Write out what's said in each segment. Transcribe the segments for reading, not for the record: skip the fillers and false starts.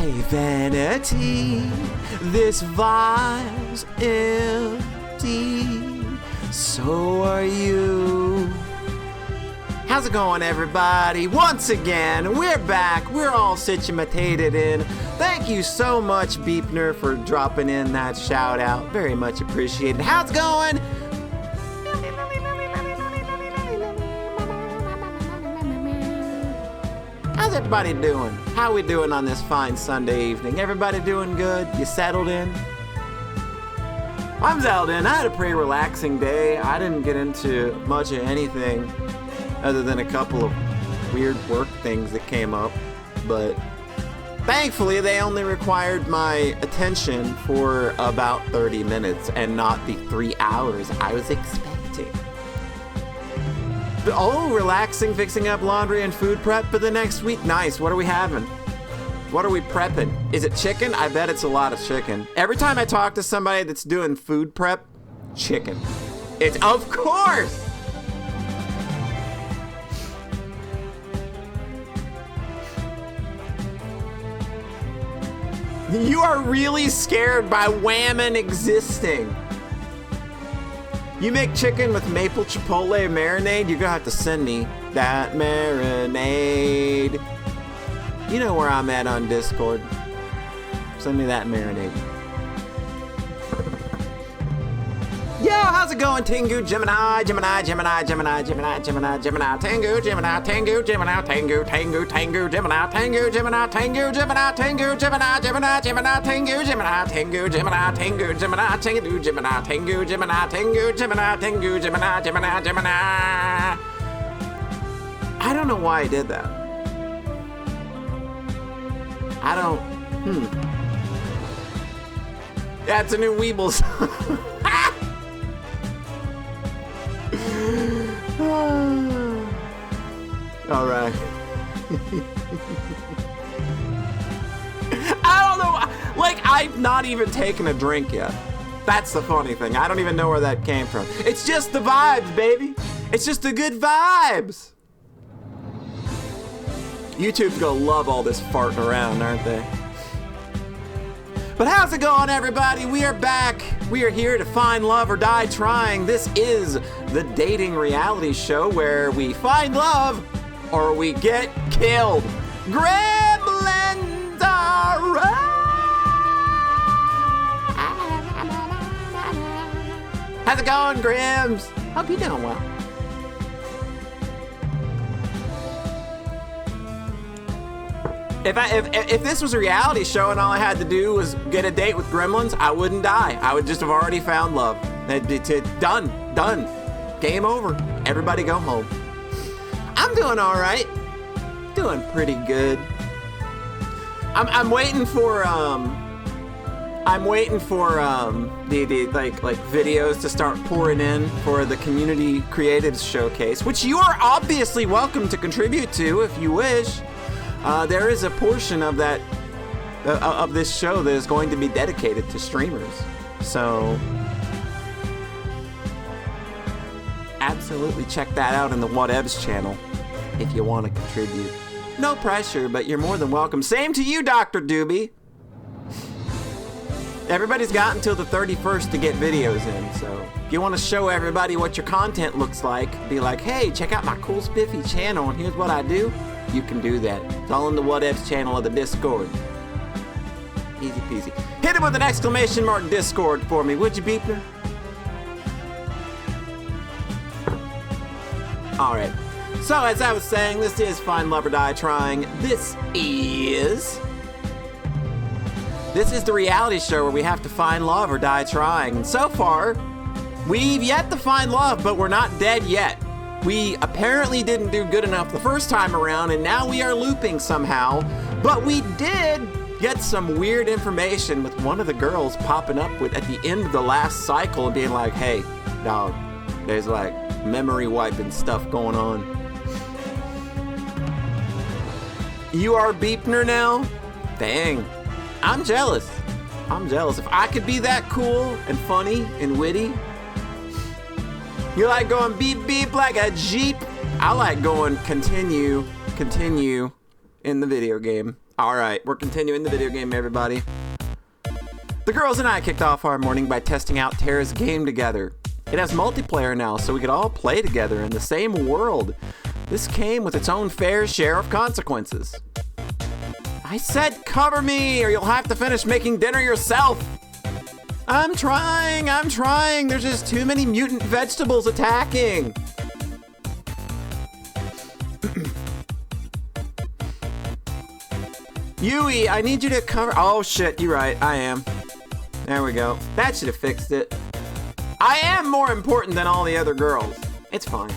Hey Vanity, this vibe's empty. So are you. How's it going, everybody? Once again, we're back. We're all situated in. Thank you so much, Beepner, for dropping in that shout out. Very much appreciated. How's it going? How's everybody doing? How we doing on this fine Sunday evening? Everybody doing good? You settled in? I'm settled in. I had a pretty relaxing day. I didn't get into much of anything other than a couple of weird work things that came up. But thankfully, they only required my attention for about 30 minutes and not the 3 hours I was expecting. Oh, relaxing, fixing up laundry and food prep for the next week. Nice. What are we having? What are we prepping? Is it chicken? I bet it's a lot of chicken. Every time I talk to somebody that's doing food prep, chicken. It's, of course! You are really scared by Whammon existing. You make chicken with maple chipotle marinade, you're gonna have to send me that marinade. You know where I'm at on Discord. Send me that marinade. Yo, how's it going, Tengu, Gemini, Tengu, Gemini, Tengu, Gemini, Tengu, Gemini, Tengu, Gemini, Tengu, Tengu, Gemini, Tengu, Gemini, Tengu, Gemini, Tengu, Gemini, Tengu, Gemini, Tengu, Gemini, Tengu, Gemini, Tengu, Gemini, Tengu, Gemini, Tengu, Gemini. I don't know why I did that. I don't, That's a new Weeble song. All right. I don't know. Like, I've not even taken a drink yet. That's the funny thing. I don't even know where that came from. It's just the vibes, baby. It's just the good vibes. YouTube's gonna love all this farting around, aren't they? But how's it going, everybody? We are back. We are here to find love or die trying. This is the dating reality show where we find love or we get killed. Gremlins are How's it going, Grims? Hope you're doing well. If this was a reality show and all I had to do was get a date with gremlins, I wouldn't die. I would just have already found love. Done. Game over. Everybody go home. I'm doing all right. Doing pretty good. I'm waiting for the videos to start pouring in for the Community Creatives Showcase, which you are obviously welcome to contribute to if you wish. There is a portion of that of this show that is going to be dedicated to streamers. So absolutely check that out in the Whatevs channel if you want to contribute. No pressure, but you're more than welcome. Same to you, Dr. Doobie. Everybody's got until the 31st to get videos in, so if you want to show everybody what your content looks like, be like, hey, check out my cool spiffy channel and here's what I do. You can do that. It's all in the Whatevs channel of the Discord. Easy peasy. Hit it with an exclamation mark Discord for me, would you, Beepner? Alright. So, as I was saying, this is Find Love or Die Trying. This is the reality show where we have to find love or die trying. And so far, we've yet to find love, but we're not dead yet. We apparently didn't do good enough the first time around, and now we are looping somehow. But we did get some weird information with one of the girls popping up at the end of the last cycle and being like, hey, dog, there's like memory wiping stuff going on. You are Beepner now? Dang. I'm jealous. If I could be that cool and funny and witty. You like going beep beep like a Jeep? I like going continue in the video game. All right, we're continuing the video game, everybody. The girls and I kicked off our morning by testing out Terra's game together. It has multiplayer now, so we could all play together in the same world. This came with its own fair share of consequences. I said cover me, or you'll have to finish making dinner yourself. I'm trying. There's just too many mutant vegetables attacking. Yui, I need you to cover. Oh shit, you're right, I am. There we go. That should have fixed it. I am more important than all the other girls. It's fine.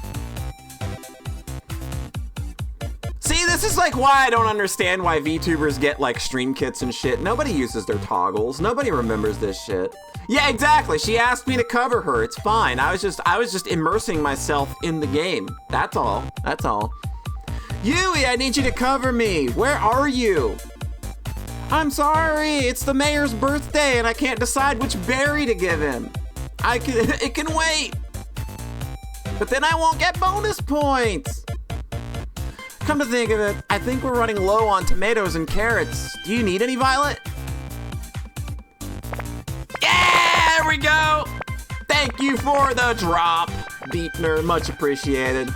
See, this is like why I don't understand why VTubers get like stream kits and shit. Nobody uses their toggles. Nobody remembers this shit. Yeah, exactly. She asked me to cover her. It's fine. I was just immersing myself in the game. That's all. That's all. Yui, I need you to cover me. Where are you? I'm sorry. It's the mayor's birthday and I can't decide which berry to give him. It can wait. But then I won't get bonus points. Come to think of it, I think we're running low on tomatoes and carrots. Do you need any, Violet? Yeah, there we go. Thank you for the drop, Beepner. Much appreciated.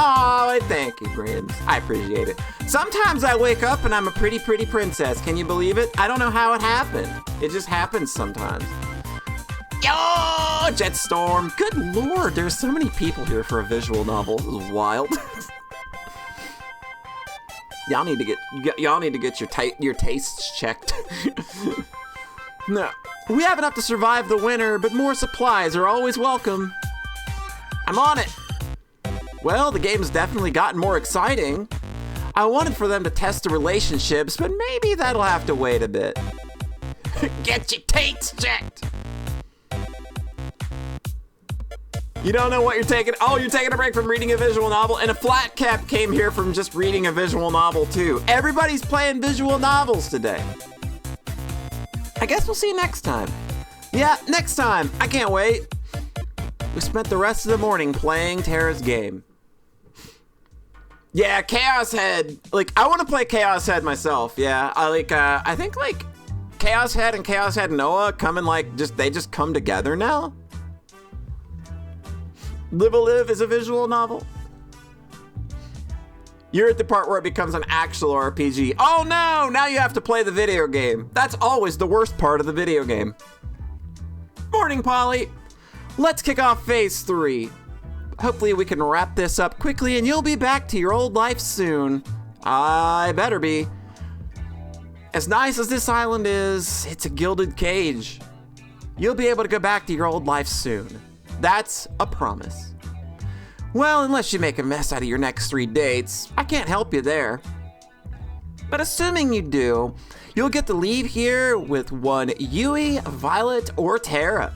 Oh, thank you, Grams. I appreciate it. Sometimes I wake up and I'm a pretty princess. Can you believe it? I don't know how it happened. It just happens sometimes. Yo, Jetstorm. Good lord, there's so many people here for a visual novel. This is wild. Y'all need to get your tastes checked. No, we have enough to survive the winter, but more supplies are always welcome. I'm on it. Well, the game's definitely gotten more exciting. I wanted for them to test the relationships, but maybe that'll have to wait a bit. Get your tastes checked. You don't know what you're taking. Oh, you're taking a break from reading a visual novel, and a flat cap came here from just reading a visual novel too. Everybody's playing visual novels today. I guess we'll see you next time. Yeah, next time. I can't wait. We spent the rest of the morning playing Terra's game. Yeah, Chaos Head. Like, I want to play Chaos Head myself. Yeah, I think like Chaos Head and Chaos Head Noah come in like they just come together now. Live a Live is a visual novel. You're at the part where it becomes an actual RPG. Oh no, now you have to play the video game. That's always the worst part of the video game. Morning, Polly. Let's kick off phase 3. Hopefully we can wrap this up quickly and you'll be back to your old life soon. I better be. As nice as this island is, it's a gilded cage. You'll be able to go back to your old life soon. That's a promise. Well, unless you make a mess out of your next 3 dates, I can't help you there. But assuming you do, you'll get to leave here with one Yui, Violet, or Terra.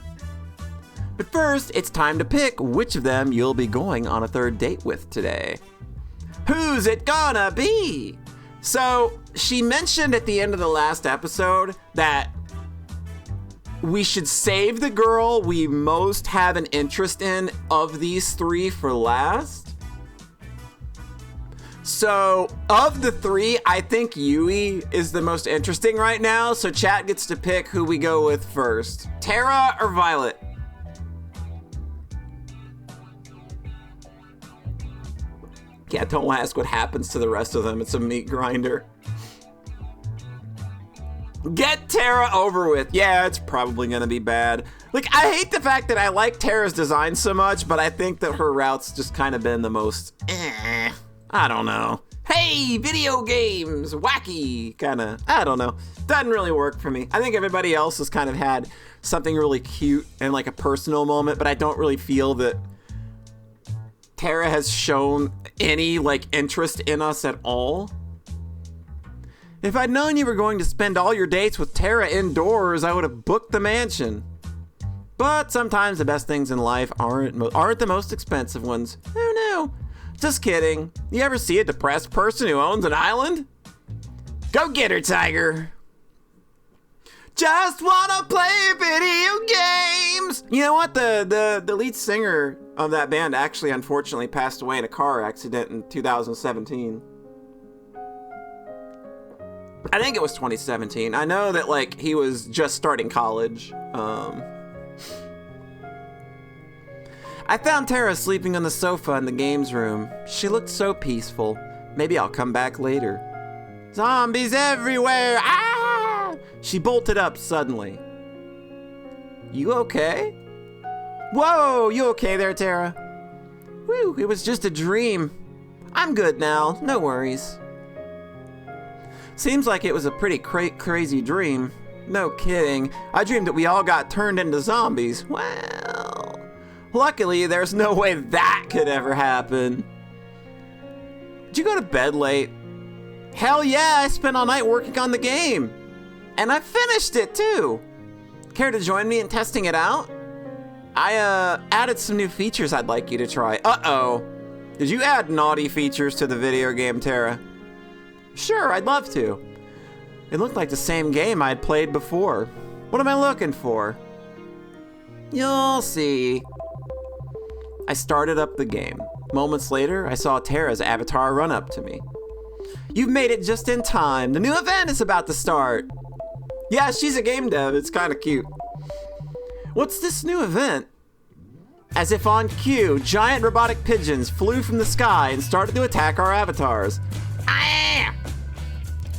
But first, it's time to pick which of them you'll be going on a 3rd date with today. Who's it gonna be? So, she mentioned at the end of the last episode that we should save the girl we most have an interest in of these 3 for last. So, of the 3, I think Yui is the most interesting right now, so chat gets to pick who we go with first. Terra or Violet? Yeah, don't ask what happens to the rest of them. It's a meat grinder. Get Terra over with. Yeah, it's probably gonna be bad. Like, I hate the fact that I like Terra's design so much, but I think that her route's just kind of been the most, I don't know. Hey, video games, wacky, kinda, I don't know. Doesn't really work for me. I think everybody else has kind of had something really cute and like a personal moment, but I don't really feel that Terra has shown any like interest in us at all. If I'd known you were going to spend all your dates with Terra indoors, I would have booked the mansion. But sometimes the best things in life aren't the most expensive ones. Who knew? Just kidding. You ever see a depressed person who owns an island? Go get her, Tiger. Just wanna play video games. You know what? The lead singer of that band actually unfortunately passed away in a car accident in 2017. I think it was 2017. I know that, like, he was just starting college. I found Tara sleeping on the sofa in the games room. She looked so peaceful. Maybe I'll come back later. Zombies everywhere! Ah! She bolted up suddenly. You okay? Whoa, you okay there, Tara? Whew, it was just a dream. I'm good now, no worries. Seems like it was a pretty crazy dream. No kidding. I dreamed that we all got turned into zombies. Well, luckily there's no way that could ever happen. Did you go to bed late? Hell yeah, I spent all night working on the game. And I finished it too. Care to join me in testing it out? I added some new features I'd like you to try. Uh-oh. Did you add naughty features to the video game, Tara? Sure, I'd love to. It looked like the same game I'd played before. What am I looking for? You'll see. I started up the game. Moments later, I saw Tara's avatar run up to me. You've made it just in time. The new event is about to start. Yeah, she's a game dev. It's kind of cute. What's this new event? As if on cue, giant robotic pigeons flew from the sky and started to attack our avatars. Ah!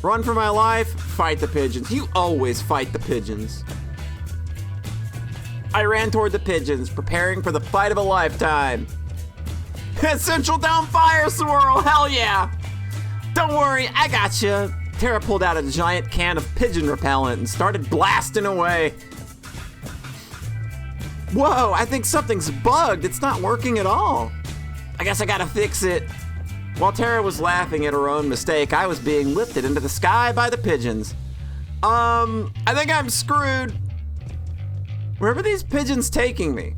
Run for my life, fight the pigeons. You always fight the pigeons. I ran toward the pigeons, preparing for the fight of a lifetime. Essential down fire swirl, hell yeah! Don't worry, I got you. Tara pulled out a giant can of pigeon repellent and started blasting away. Whoa, I think something's bugged. It's not working at all. I guess I gotta fix it. While Tara was laughing at her own mistake, I was being lifted into the sky by the pigeons. I think I'm screwed. Where are these pigeons taking me?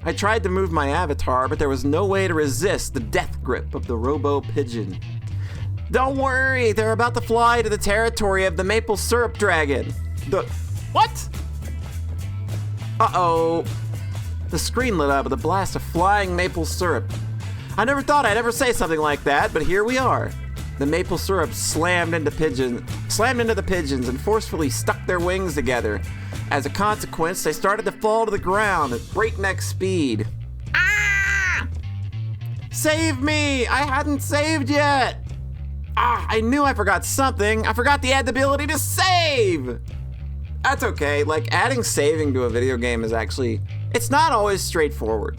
I tried to move my avatar, but there was no way to resist the death grip of the robo-pigeon. Don't worry, they're about to fly to the territory of the maple syrup dragon. The... what? Uh-oh. The screen lit up with a blast of flying maple syrup. I never thought I'd ever say something like that, but here we are. The maple syrup slammed into the pigeons and forcefully stuck their wings together. As a consequence, they started to fall to the ground at breakneck speed. Ah! Save me! I hadn't saved yet! Ah, I knew I forgot something. I forgot to add the ability to save! That's okay, like adding saving to a video game is actually, it's not always straightforward.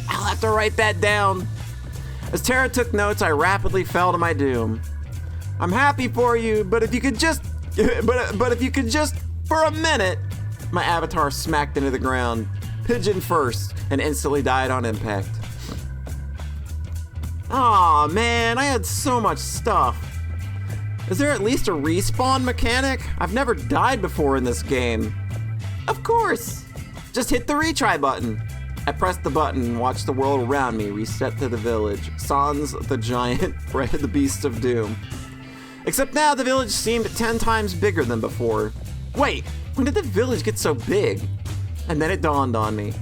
I'll have to write that down. As Tara took notes, I rapidly fell to my doom. I'm happy for you, but if you could just, but if you could just, for a minute, my avatar smacked into the ground, pigeon first, and instantly died on impact. Aw, man, I had so much stuff. Is there at least a respawn mechanic? I've never died before in this game. Of course! Just hit the retry button. I pressed the button and watched the world around me reset to the village. Sans the giant bred the beast of doom. Except now the village seemed 10 times bigger than before. Wait, when did the village get so big? And then it dawned on me.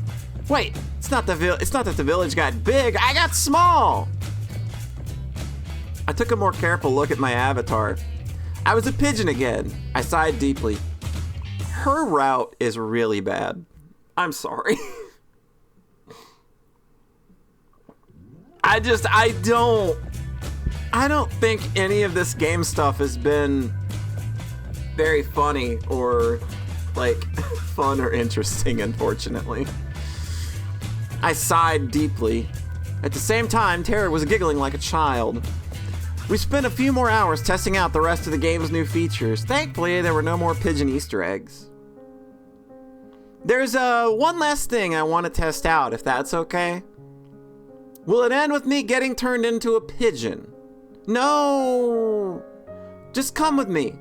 Wait, it's not that the village got big, I got small! I took a more careful look at my avatar. I was a pigeon again. I sighed deeply. Her route is really bad. I'm sorry. I don't think any of this game stuff has been very funny or like fun or interesting, unfortunately. I sighed deeply. At the same time, Tara was giggling like a child. We spent a few more hours testing out the rest of the game's new features. Thankfully, there were no more pigeon Easter eggs. There's one last thing I want to test out, if that's okay. Will it end with me getting turned into a pigeon? No! Just come with me.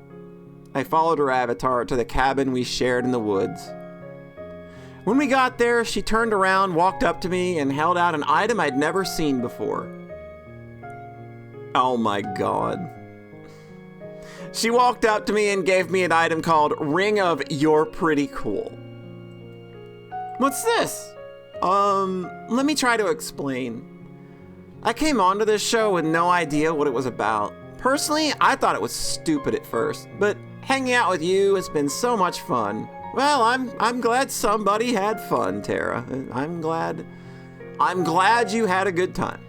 I followed her avatar to the cabin we shared in the woods. When we got there, she turned around, walked up to me, and held out an item I'd never seen before. Oh my god. She walked up to me and gave me an item called Ring of You're Pretty Cool. What's this? Let me try to explain. I came onto this show with no idea what it was about. Personally, I thought it was stupid at first, but hanging out with you has been so much fun. Well, I'm glad somebody had fun, Tara. I'm glad you had a good time.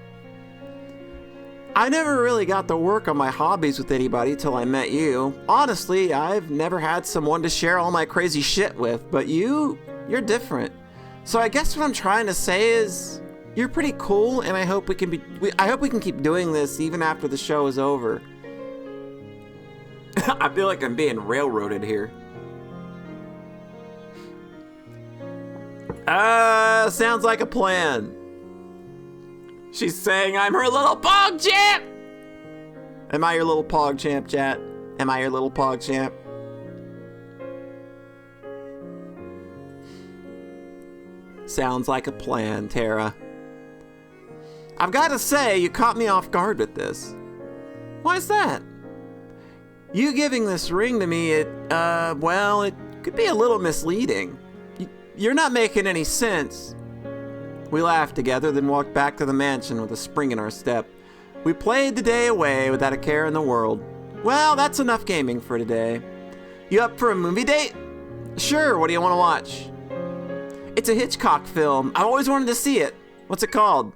I never really got to work on my hobbies with anybody till I met you. Honestly, I've never had someone to share all my crazy shit with, but you're different. So I guess what I'm trying to say is you're pretty cool, and I hope we can keep doing this even after the show is over. I feel like I'm being railroaded here. Sounds like a plan. She's saying I'm her little pog champ! Am I your little pog champ, chat? Am I your little pog champ? Sounds like a plan, Tara. I've got to say, you caught me off guard with this. Why is that? You giving this ring to me, it could be a little misleading. You're not making any sense. We laughed together, then walked back to the mansion with a spring in our step. We played the day away without a care in the world. Well, that's enough gaming for today. You up for a movie date? Sure, what do you want to watch? It's a Hitchcock film. I've always wanted to see it. What's it called?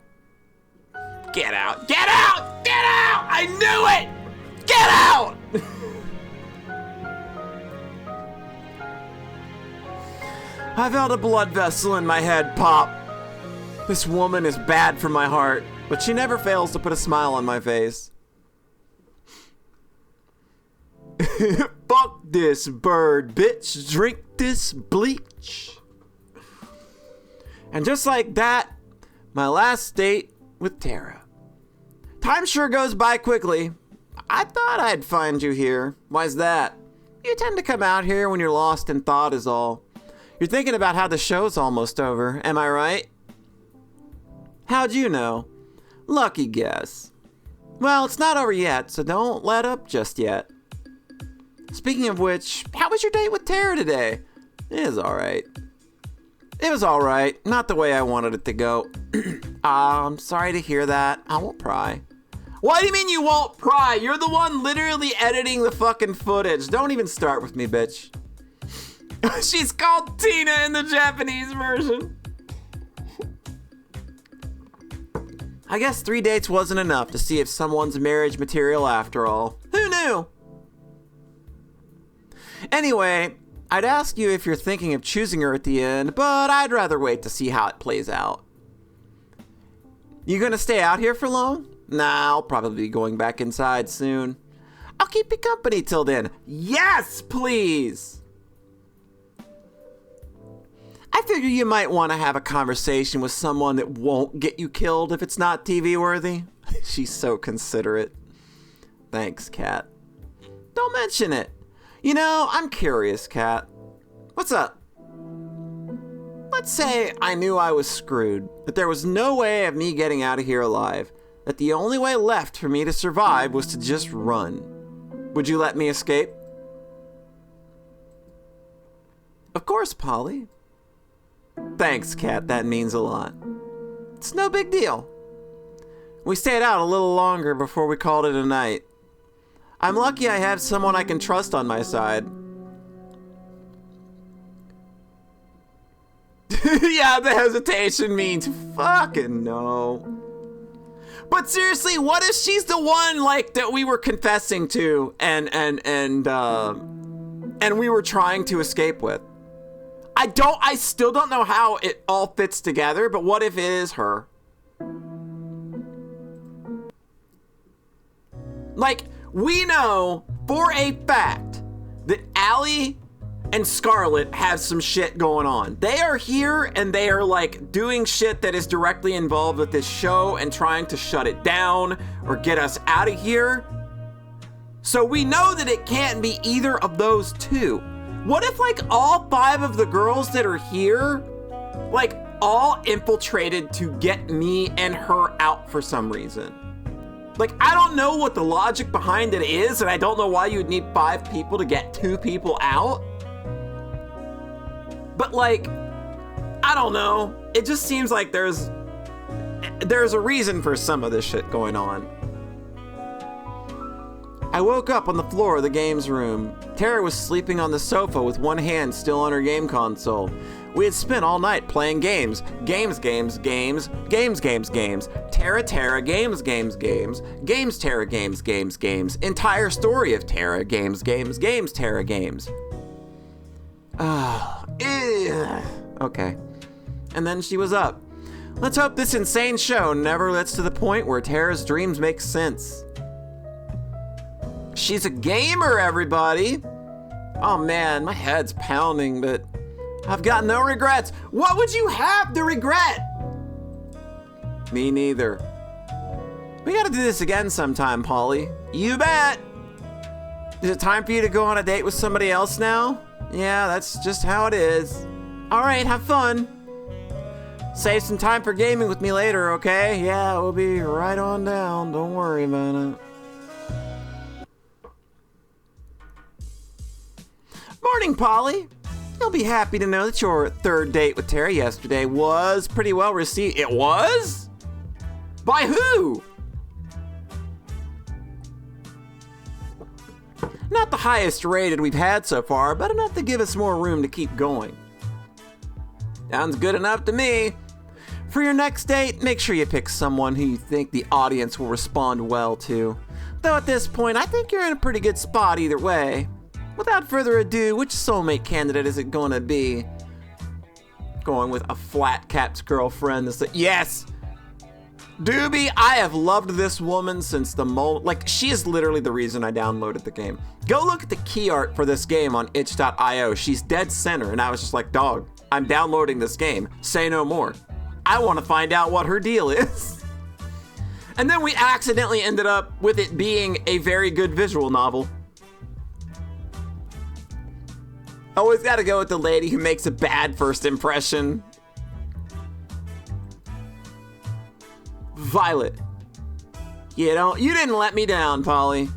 Get out! Get out! Get out! I knew it! Get out! I felt a blood vessel in my head pop. This woman is bad for my heart, but she never fails to put a smile on my face. Fuck this bird, bitch. Drink this bleach. And just like that, my last date with Tara. Time sure goes by quickly. I thought I'd find you here. Why's that? You tend to come out here when you're lost in thought is all. You're thinking about how the show's almost over, am I right? How'd you know? Lucky guess. Well, it's not over yet, so don't let up just yet. Speaking of which, how was your date with Tara today? It was alright. It was alright, not the way I wanted it to go. I'm sorry to hear that. I won't pry. What do you mean you won't pry? You're the one literally editing the fucking footage. Don't even start with me, bitch. She's called Tina in the Japanese version. I guess 3 dates wasn't enough to see if someone's marriage material after all. Who knew? Anyway, I'd ask you if you're thinking of choosing her at the end, but I'd rather wait to see how it plays out. You gonna stay out here for long? Nah, I'll probably be going back inside soon. I'll keep you company till then. Yes, please! I figure you might want to have a conversation with someone that won't get you killed if it's not TV worthy. She's so considerate. Thanks, Kat. Don't mention it. You know, I'm curious, Kat. What's up? Let's say I knew I was screwed, that there was no way of me getting out of here alive, that the only way left for me to survive was to just run. Would you let me escape? Of course, Polly. Thanks, Kat, that means a lot. It's no big deal. We stayed out a little longer before we called it a night. I'm lucky I have someone I can trust on my side. Yeah, the hesitation means fucking no. But seriously, what if she's the one like that we were confessing to and we were trying to escape with? I still don't know how it all fits together, but what if it is her? Like, we know for a fact that Allie and Scarlett have some shit going on. They are here and they are like doing shit that is directly involved with this show and trying to shut it down or get us out of here. So we know that it can't be either of those two. What if like all 5 of the girls that are here, like all infiltrated to get me and her out for some reason? Like, I don't know what the logic behind it is, and I don't know why you'd need 5 people to get 2 people out. But like, I don't know. It just seems like there's a reason for some of this shit going on. I woke up on the floor of the games room. Tara was sleeping on the sofa with one hand still on her game console. We had spent all night playing games. Games. Tara, games. Games, Tara, games. Entire story of Tara, games, Tara, games. Okay. And then she was up. Let's hope this insane show never gets to the point where Tara's dreams make sense. She's a gamer, everybody. Oh man, my head's pounding, but I've got no regrets. What would you have to regret? Me neither. We gotta do this again sometime, Polly. You bet. Is it time for you to go on a date with somebody else now? Yeah, that's just how it is. All right, have fun. Save some time for gaming with me later, okay? Yeah, we'll be right on down. Don't worry about it. Morning, Polly. You'll be happy to know that your third date with Tara yesterday was pretty well received. It was? By who? Not the highest rated we've had so far, but enough to give us more room to keep going. Sounds good enough to me. For your next date, make sure you pick someone who you think the audience will respond well to. Though at this point, I think you're in a pretty good spot either way. Without further ado, which soulmate candidate is it going to be? Going with a flat-capped girlfriend. Yes! Doobie, I have loved this woman since the moment. Like, she is literally the reason I downloaded the game. Go look at the key art for this game on itch.io. She's dead center, and I was just like, dog, I'm downloading this game. Say no more. I want to find out what her deal is. And then we accidentally ended up with it being a very good visual novel. Always gotta go with the lady who makes a bad first impression. Violet. You didn't let me down, Polly.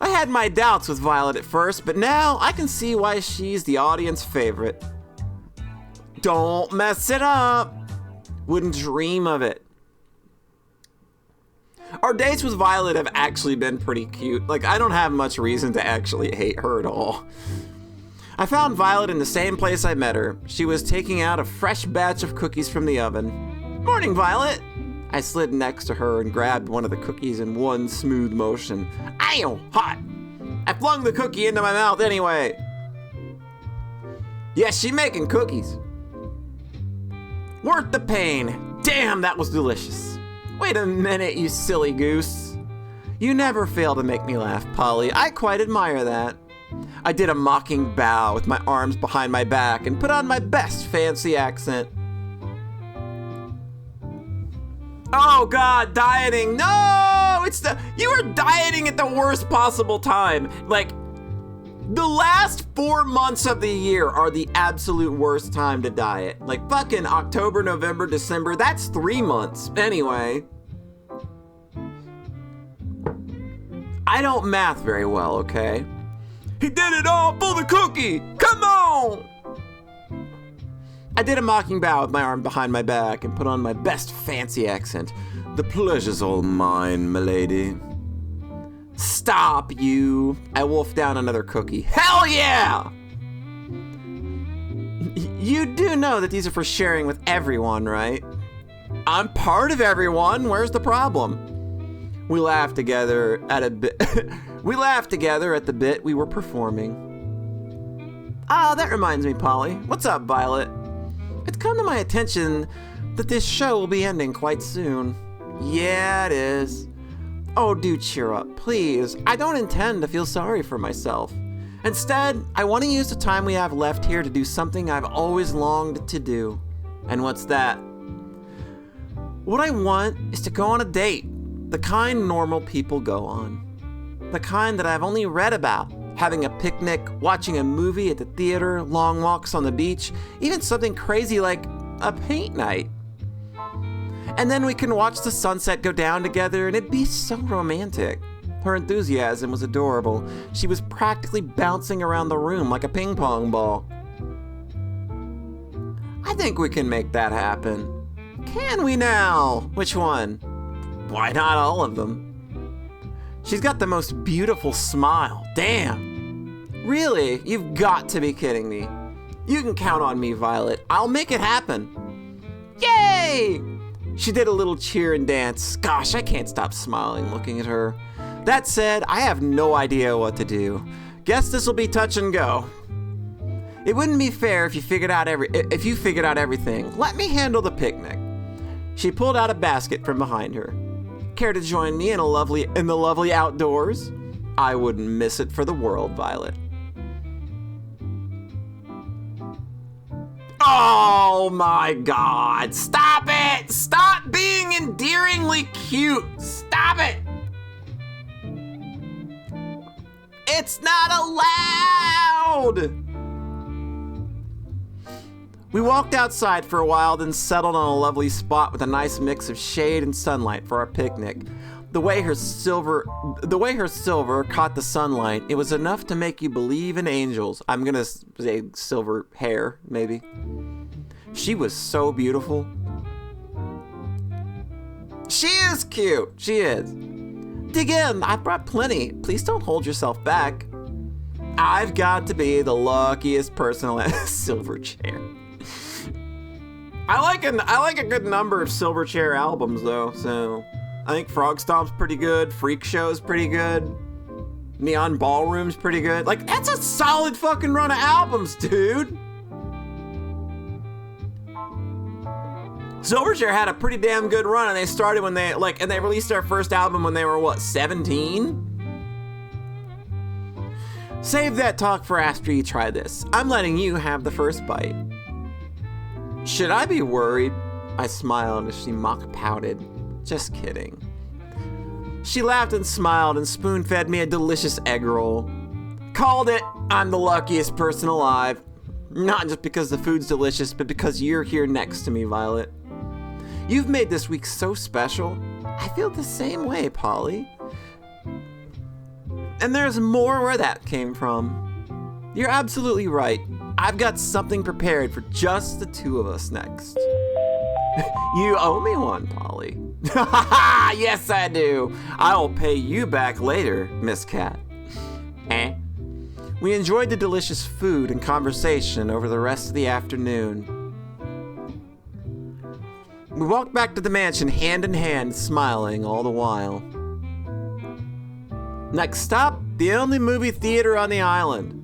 I had my doubts with Violet at first, but now I can see why she's the audience favorite. Don't mess it up. Wouldn't dream of it. Our dates with Violet have actually been pretty cute. Like, I don't have much reason to actually hate her at all. I found Violet in the same place I met her. She was taking out a fresh batch of cookies from the oven. Morning, Violet. I slid next to her and grabbed one of the cookies in one smooth motion. Ow, hot. I flung the cookie into my mouth anyway. Yeah, she making cookies. Worth the pain. Damn, that was delicious. Wait a minute, you silly goose. You never fail to make me laugh, Polly. I quite admire that. I did a mocking bow with my arms behind my back and put on my best fancy accent. Oh God, dieting. No, you are dieting at the worst possible time. Like, the last 4 months of the year are the absolute worst time to diet. Like fucking October, November, December, that's 3 months. Anyway. I don't math very well, okay? He did it all for the cookie! Come on! I did a mocking bow with my arm behind my back and put on my best fancy accent. The pleasure's all mine, milady. Stop, you. I wolfed down another cookie. Hell yeah! You do know that these are for sharing with everyone, right? I'm part of everyone. Where's the problem? We laughed together at the bit we were performing. Ah, that reminds me, Polly. What's up, Violet? It's come to my attention that this show will be ending quite soon. Yeah, it is. Oh, do cheer up, please. I don't intend to feel sorry for myself. Instead, I want to use the time we have left here to do something I've always longed to do. And what's that? What I want is to go on a date. The kind normal people go on. The kind that I've only read about. Having a picnic, watching a movie at the theater, long walks on the beach, even something crazy like a paint night. And then we can watch the sunset go down together and it'd be so romantic. Her enthusiasm was adorable. She was practically bouncing around the room like a ping pong ball. I think we can make that happen. Can we now? Which one? Why not all of them? She's got the most beautiful smile. Damn. Really? You've got to be kidding me. You can count on me, Violet. I'll make it happen. Yay! She did a little cheer and dance. Gosh, I can't stop smiling looking at her. That said, I have no idea what to do. Guess this will be touch and go. It wouldn't be fair if you figured out everything. Let me handle the picnic. She pulled out a basket from behind her. Care to join me in the lovely outdoors? I wouldn't miss it for the world, Violet. Oh my God! Stop it! Stop being endearingly cute! Stop it! It's not allowed! We walked outside for a while, then settled on a lovely spot with a nice mix of shade and sunlight for our picnic. The way her silver caught the sunlight, it was enough to make you believe in angels. I'm gonna say silver hair, maybe. She was so beautiful. She is cute. She is. Dig in. I brought plenty. Please don't hold yourself back. I've got to be the luckiest person on a silver chair. I like a good number of Silverchair albums though, so I think Frog Stomp's pretty good, Freak Show's pretty good, Neon Ballroom's pretty good. Like, that's a solid fucking run of albums, dude. Silverchair had a pretty damn good run, and they started when they released their first album when they were what, 17? Save that talk for after you try this. I'm letting you have the first bite. Should I be worried? I smiled as she mock pouted. Just kidding. She laughed and smiled and spoon-fed me a delicious egg roll. Called it. I'm the luckiest person alive. Not just because the food's delicious, but because you're here next to me, Violet. You've made this week so special. I feel the same way, Polly. And there's more where that came from. You're absolutely right. I've got something prepared for just the two of us next. You owe me one, Polly. Yes, I do. I'll pay you back later, Miss Cat. We enjoyed the delicious food and conversation over the rest of the afternoon. We walked back to the mansion hand in hand, smiling all the while. Next stop, the only movie theater on the island.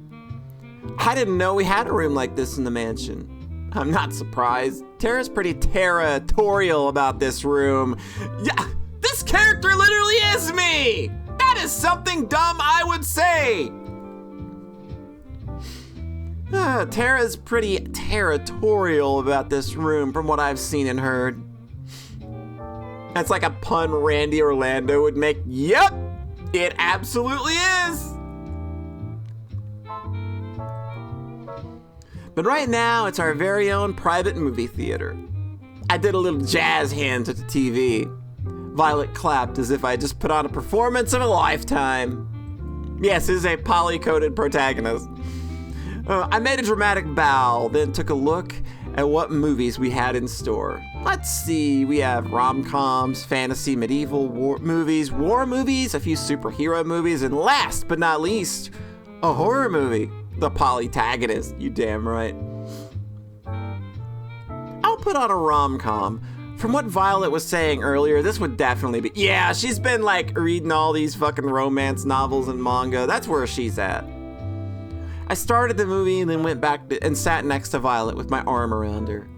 I didn't know we had a room like this in the mansion. I'm not surprised. Tara's pretty territorial about this room. Yeah, this character literally is me! That is something dumb I would say! Tara's pretty territorial about this room from what I've seen and heard. That's like a pun Randy Orlando would make. Yep, it absolutely is! But right now, it's our very own private movie theater. I did a little jazz hands at the TV. Violet clapped as if I just put on a performance of a lifetime. Yes, this is a poly-coded protagonist. I made a dramatic bow, then took a look at what movies we had in store. Let's see, we have rom-coms, fantasy, medieval war movies, a few superhero movies, and last but not least, a horror movie. The polytagonist, you damn right. I'll put on a rom-com. From what Violet was saying earlier, this would definitely be... Yeah, she's been like reading all these fucking romance novels and manga. That's where she's at. I started the movie and then went back and sat next to Violet with my arm around her.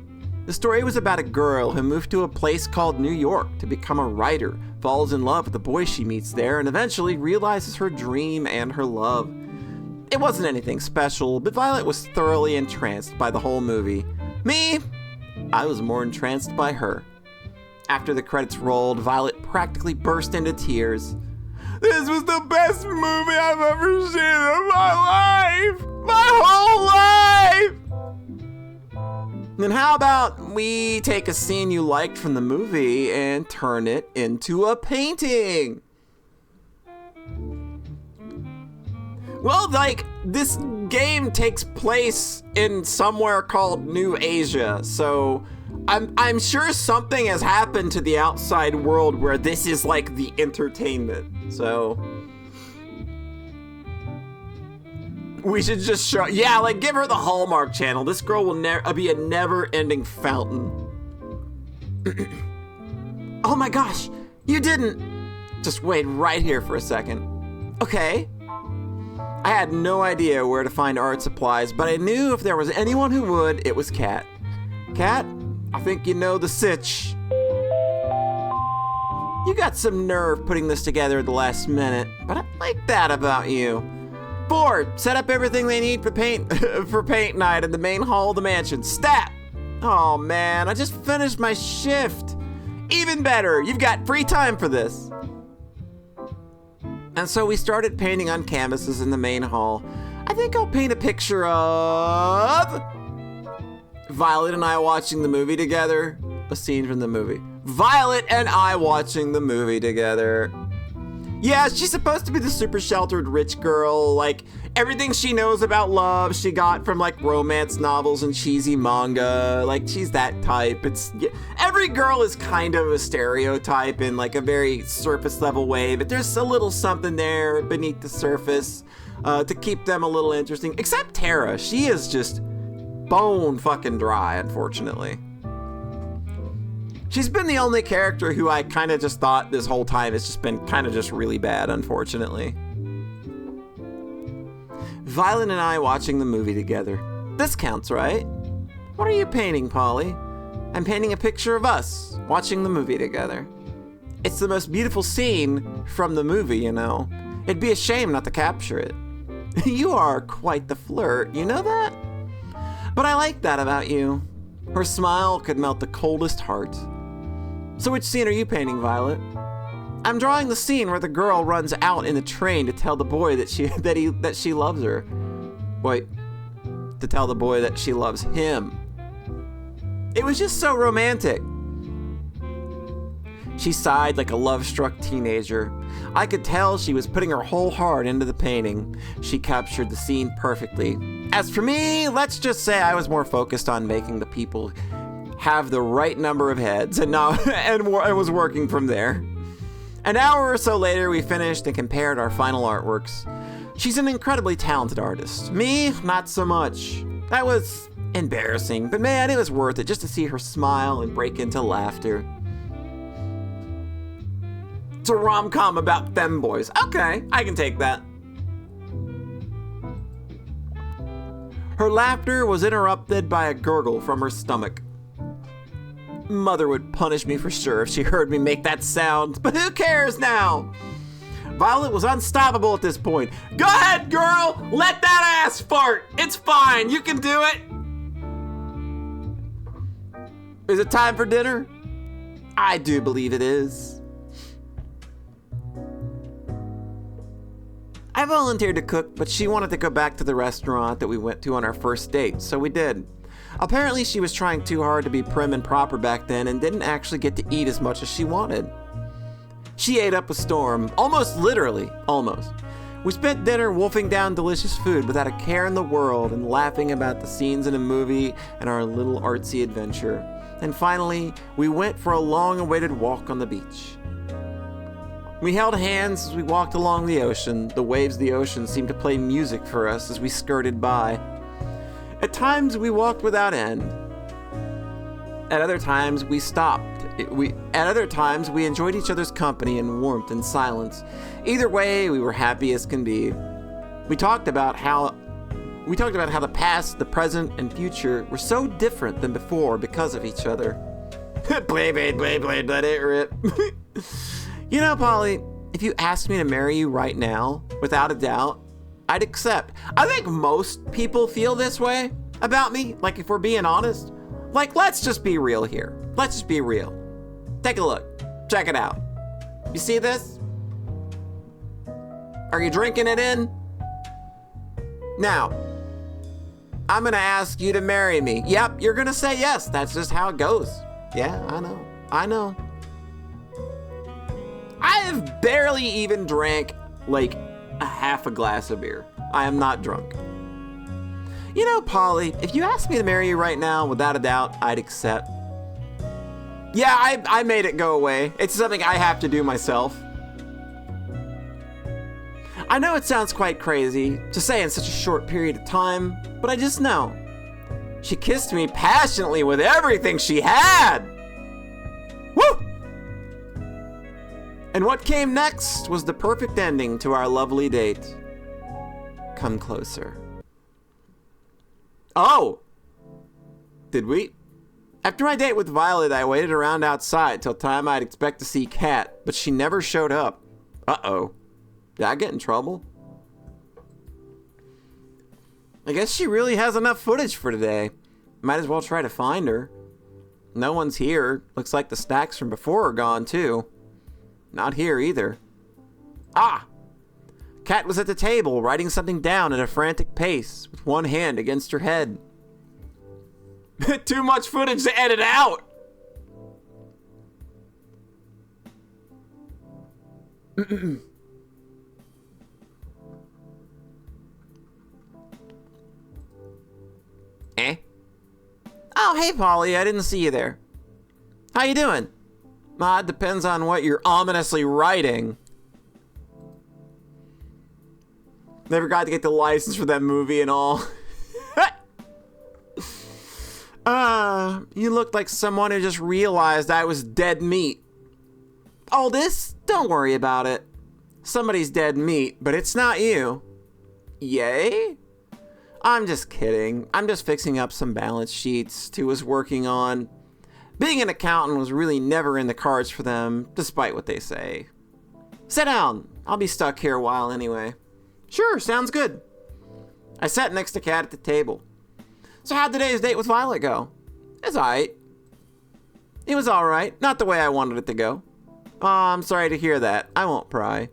The story was about a girl who moved to a place called New York to become a writer, falls in love with the boy she meets there, and eventually realizes her dream and her love. It wasn't anything special, but Violet was thoroughly entranced by the whole movie. Me, I was more entranced by her. After the credits rolled, Violet practically burst into tears. This was the best movie I've ever seen in my life! My whole life! Then how about we take a scene you liked from the movie and turn it into a painting? Well, like, this game takes place in somewhere called New Asia, so I'm sure something has happened to the outside world where this is like the entertainment. So We should just show, yeah, like give her the Hallmark Channel. This girl will be a never-ending fountain. Oh my gosh, you didn't. Just wait right here for a second. Okay. I had no idea where to find art supplies, but I knew if there was anyone who would, it was Kat. Kat, I think you know the sitch. You got some nerve putting this together at the last minute, but I like that about you. 4, set up everything they need for paint for paint night in the main hall of the mansion. Stat! Oh man, I just finished my shift. Even better, you've got free time for this. And so we started painting on canvases in the main hall. I think I'll paint a picture of Violet and I watching the movie together. A scene from the movie. Violet and I watching the movie together. Yeah, she's supposed to be the super sheltered rich girl. Like, everything she knows about love, she got from like romance novels and cheesy manga. Like, she's that type. Every girl is kind of a stereotype in like a very surface level way, but there's a little something there beneath the surface to keep them a little interesting. Except Tara, she is just bone fucking dry, unfortunately. She's been the only character who I kind of just thought this whole time has just been kind of just really bad, unfortunately. Violet and I watching the movie together. This counts, right? What are you painting, Polly? I'm painting a picture of us watching the movie together. It's the most beautiful scene from the movie, you know. It'd be a shame not to capture it. You are quite the flirt, you know that? But I like that about you. Her smile could melt the coldest heart. So which scene are you painting, Violet? I'm drawing the scene where the girl runs out in the train to tell the boy that she loves her. Wait, to tell the boy that she loves him. It was just so romantic. She sighed like a love-struck teenager. I could tell she was putting her whole heart into the painting. She captured the scene perfectly. As for me, let's just say I was more focused on making the people have the right number of heads and was working from there. An hour or so later, we finished and compared our final artworks. She's an incredibly talented artist. Me, not so much. That was embarrassing, but man, it was worth it just to see her smile and break into laughter. It's a rom-com about femboys. Okay, I can take that. Her laughter was interrupted by a gurgle from her stomach. Mother would punish me for sure if she heard me make that sound, but who cares now? Violet was unstoppable at this point. Go ahead, girl! Let that ass fart! It's fine, you can do it! Is it time for dinner? I do believe it is. I volunteered to cook, but she wanted to go back to the restaurant that we went to on our first date, so we did. Apparently she was trying too hard to be prim and proper back then and didn't actually get to eat as much as she wanted. She ate up a storm, almost literally, almost. We spent dinner wolfing down delicious food without a care in the world and laughing about the scenes in a movie and our little artsy adventure. And finally, we went for a long-awaited walk on the beach. We held hands as we walked along the ocean. The waves of the ocean seemed to play music for us as we skirted by. At times, we walked without end. At other times, we stopped. At other times, we enjoyed each other's company and warmth and silence. Either way, we were happy as can be. We talked about how the past, the present, and future were so different than before because of each other. Blade, let it rip. You know, Polly, if you asked me to marry you right now, without a doubt, I'd accept. I think most people feel this way about me. Like, if we're being honest, like, let's just be real here. Let's just be real. Take a look. Check it out. You see this? Are you drinking it in? Now, I'm gonna ask you to marry me. Yep, you're gonna say yes. That's just how it goes. Yeah, I know. I have barely even drank, like, a half a glass of beer. I am not drunk. You know, Polly, if you asked me to marry you right now, without a doubt, I'd accept. Yeah, I made it go away. It's something I have to do myself. I know it sounds quite crazy to say in such a short period of time, but I just know. She kissed me passionately with everything she had. Woo! And what came next was the perfect ending to our lovely date. Come closer. Oh! Did we? After my date with Violet, I waited around outside till time I'd expect to see Kat, but she never showed up. Uh-oh. Did I get in trouble? I guess she really has enough footage for today. Might as well try to find her. No one's here. Looks like the snacks from before are gone too. Not here either. Ah! Kat was at the table, writing something down at a frantic pace, with one hand against her head. Too much footage to edit out! Eh? Oh, hey, Polly, I didn't see you there. How you doing? It depends on what you're ominously writing. Never got to get the license for that movie and all. You looked like someone who just realized I was dead meat. All this? Don't worry about it. Somebody's dead meat, but it's not you. Yay? I'm just kidding. I'm just fixing up some balance sheets Tu was working on. Being an accountant was really never in the cards for them, despite what they say. Sit down. I'll be stuck here a while anyway. Sure, sounds good. I sat next to Kat at the table. So how'd today's date with Violet go? It's alright. It was alright. Not the way I wanted it to go. Oh, I'm sorry to hear that. I won't pry.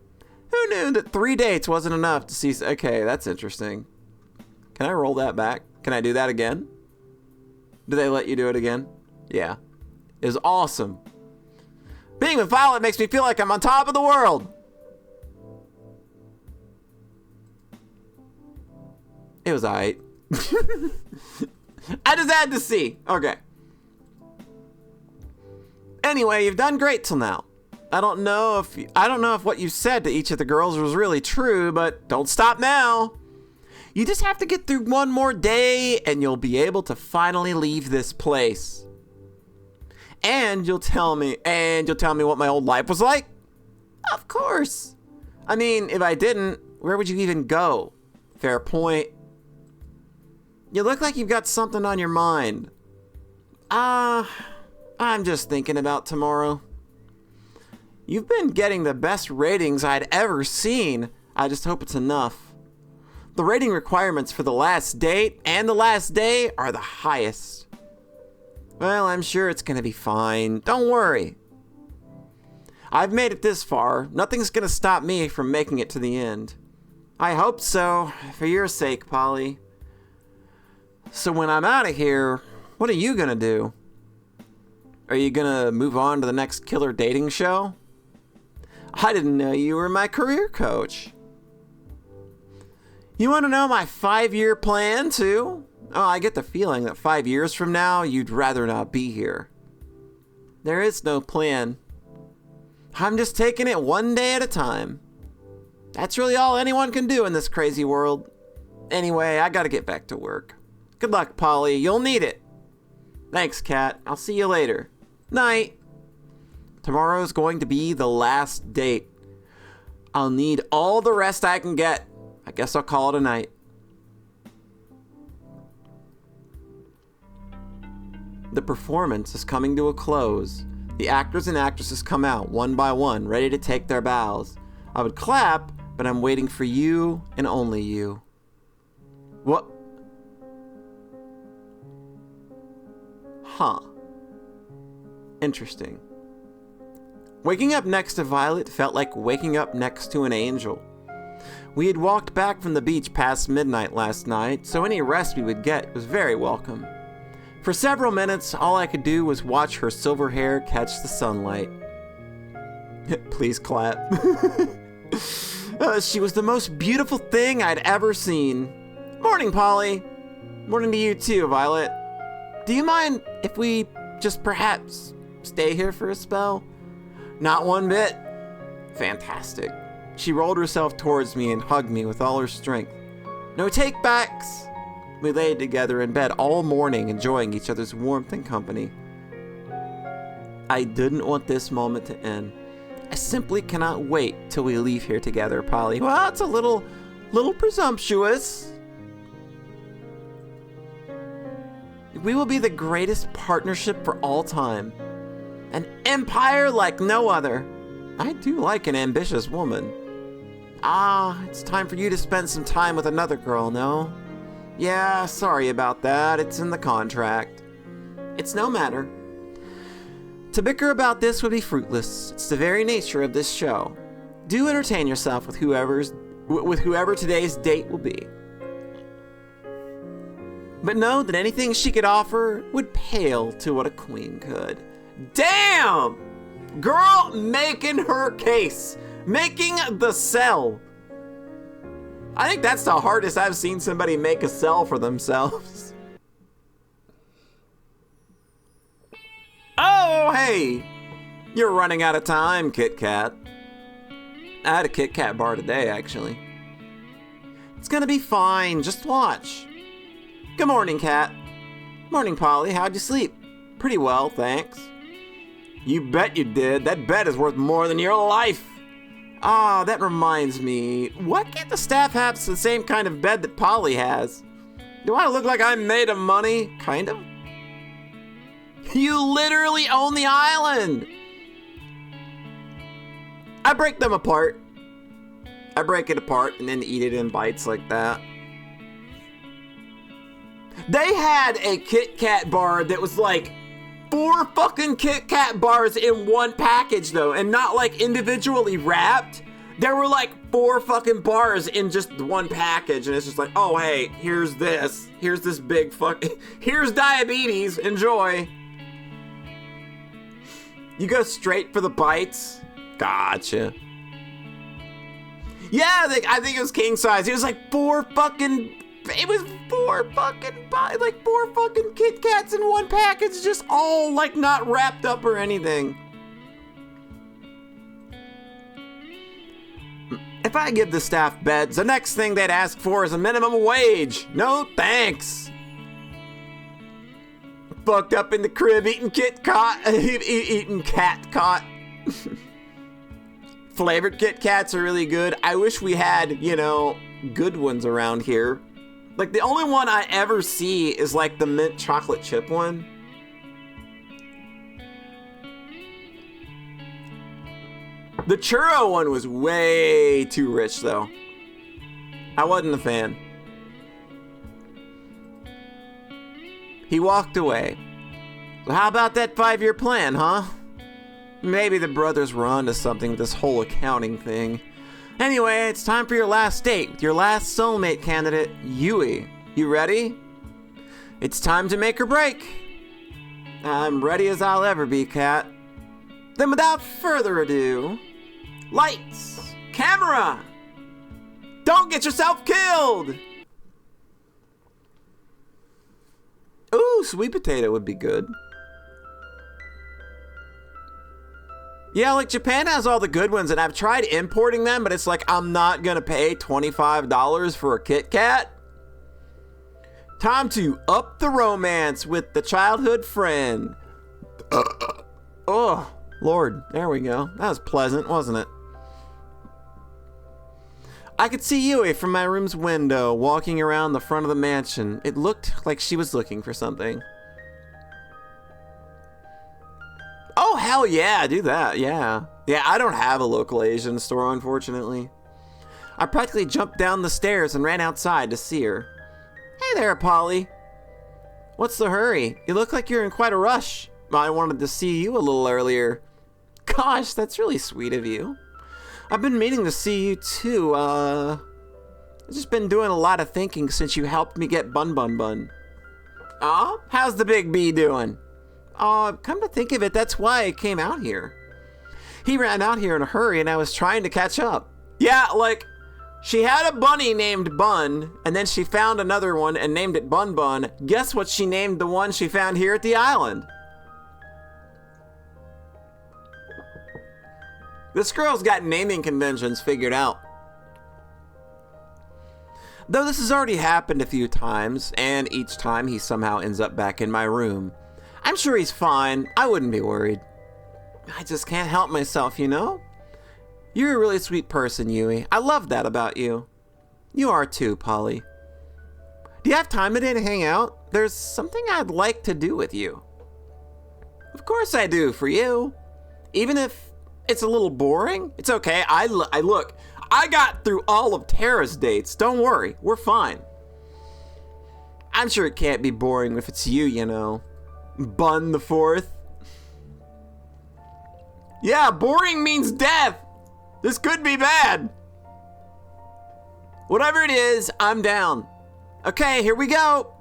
Who knew that 3 dates wasn't enough to see... Okay, that's interesting. Can I roll that back? Can I do that again? Do they let you do it again? Yeah. It was awesome. Being with Violet makes me feel like I'm on top of the world. It was alright. I just had to see. Okay. Anyway, you've done great till now. I don't know if what you said to each of the girls was really true, but don't stop now. You just have to get through one more day and you'll be able to finally leave this place. And you'll tell me what my old life was like? Of course. I mean, if I didn't, where would you even go? Fair point. You look like you've got something on your mind. I'm just thinking about tomorrow. You've been getting the best ratings I'd ever seen. I just hope it's enough. The rating requirements for the last date and the last day are the highest. Well, I'm sure it's gonna be fine. Don't worry. I've made it this far. Nothing's gonna stop me from making it to the end. I hope so, for your sake, Polly. So when I'm out of here, what are you gonna do? Are you gonna move on to the next killer dating show? I didn't know you were my career coach. You want to know my 5-year plan, too? Oh, I get the feeling that 5 years from now, you'd rather not be here. There is no plan. I'm just taking it one day at a time. That's really all anyone can do in this crazy world. Anyway, I gotta get back to work. Good luck, Polly. You'll need it. Thanks, Kat. I'll see you later. Night. Tomorrow's going to be the last date. I'll need all the rest I can get. I guess I'll call it a night. The performance is coming to a close. The actors and actresses come out one by one, ready to take their bows. I would clap, but I'm waiting for you and only you. What? Huh. Interesting. Waking up next to Violet felt like waking up next to an angel. We had walked back from the beach past midnight last night, so any rest we would get was very welcome. For several minutes, all I could do was watch her silver hair catch the sunlight. Please clap. She was the most beautiful thing I'd ever seen. Morning, Polly. Morning to you too, Violet. Do you mind if we just perhaps stay here for a spell? Not one bit. Fantastic. She rolled herself towards me and hugged me with all her strength. No take-backs! We laid together in bed all morning, enjoying each other's warmth and company. I didn't want this moment to end. I simply cannot wait till we leave here together, Polly. Well, it's a little presumptuous. We will be the greatest partnership for all time. An empire like no other. I do like an ambitious woman. It's time for you to spend some time with another girl, no? Yeah, sorry about that. It's in the contract. It's no matter. To bicker about this would be fruitless. It's the very nature of this show. Do entertain yourself with whoever today's date will be. But know that anything she could offer would pale to what a queen could. Damn! Girl making her case. Making the sell. I think that's the hardest I've seen somebody make a sell for themselves. Oh, hey! You're running out of time, Kit Kat. I had a Kit Kat bar today, actually. It's gonna be fine, just watch. Good morning, Kat. Morning, Polly. How'd you sleep? Pretty well, thanks. You bet you did. That bed is worth more than your life. That reminds me. Why can't the staff have the same kind of bed that Polly has? Do I look like I'm made of money? Kind of. You literally own the island. I break them apart. I break it apart and then eat it in bites like that. They had a Kit Kat bar that was like 4 fucking Kit Kat bars in one package though, and not like individually wrapped. There were like 4 fucking bars in just one package, and it's just like, oh hey, here's this big fucking, here's diabetes, enjoy. You go straight for the bites? Gotcha. Yeah, I think it was king size. It was like 4 fucking Kit Kats in one package, just all like not wrapped up or anything. If I give the staff beds, the next thing they'd ask for is a minimum wage. No thanks. Fucked up in the crib eating eating cat caught. Flavored Kit Kats are really good. I wish we had, good ones around here. Like, the only one I ever see is, like, the mint chocolate chip one. The churro one was way too rich, though. I wasn't a fan. He walked away. So how about that 5-year plan, huh? Maybe the brothers were onto something with this whole accounting thing. Anyway, it's time for your last date with your last soulmate candidate, Yui. You ready? It's time to make or break. I'm ready as I'll ever be, Kat. Then without further ado, lights, camera! Don't get yourself killed! Ooh, sweet potato would be good. Yeah, like Japan has all the good ones, and I've tried importing them, but it's like I'm not gonna pay $25 for a Kit Kat. Time to up the romance with the childhood friend. Oh, Lord, there we go. That was pleasant, wasn't it? I could see Yui from my room's window walking around the front of the mansion. It looked like she was looking for something. Oh, hell yeah, do that, yeah. Yeah, I don't have a local Asian store, unfortunately. I practically jumped down the stairs and ran outside to see her. Hey there, Polly. What's the hurry? You look like you're in quite a rush. I wanted to see you a little earlier. Gosh, that's really sweet of you. I've been meaning to see you too, I've just been doing a lot of thinking since you helped me get Bun Bun Bun. Aw, how's the big bee doing? Come to think of it, that's why I came out here. He ran out here in a hurry and I was trying to catch up. Yeah, like, she had a bunny named Bun, and then she found another one and named it Bun Bun. Guess what she named the one she found here at the island? This girl's got naming conventions figured out. Though this has already happened a few times, and each time he somehow ends up back in my room. I'm sure he's fine. I wouldn't be worried. I just can't help myself, you know? You're a really sweet person, Yui. I love that about you. You are too, Polly. Do you have time today to hang out? There's something I'd like to do with you. Of course I do, for you. Even if it's a little boring, it's okay. Look, I got through all of Tara's dates. Don't worry, we're fine. I'm sure it can't be boring if it's you, you know. Bun the Fourth. Yeah, boring means death. This could be bad. Whatever it is, I'm down. Okay, here we go.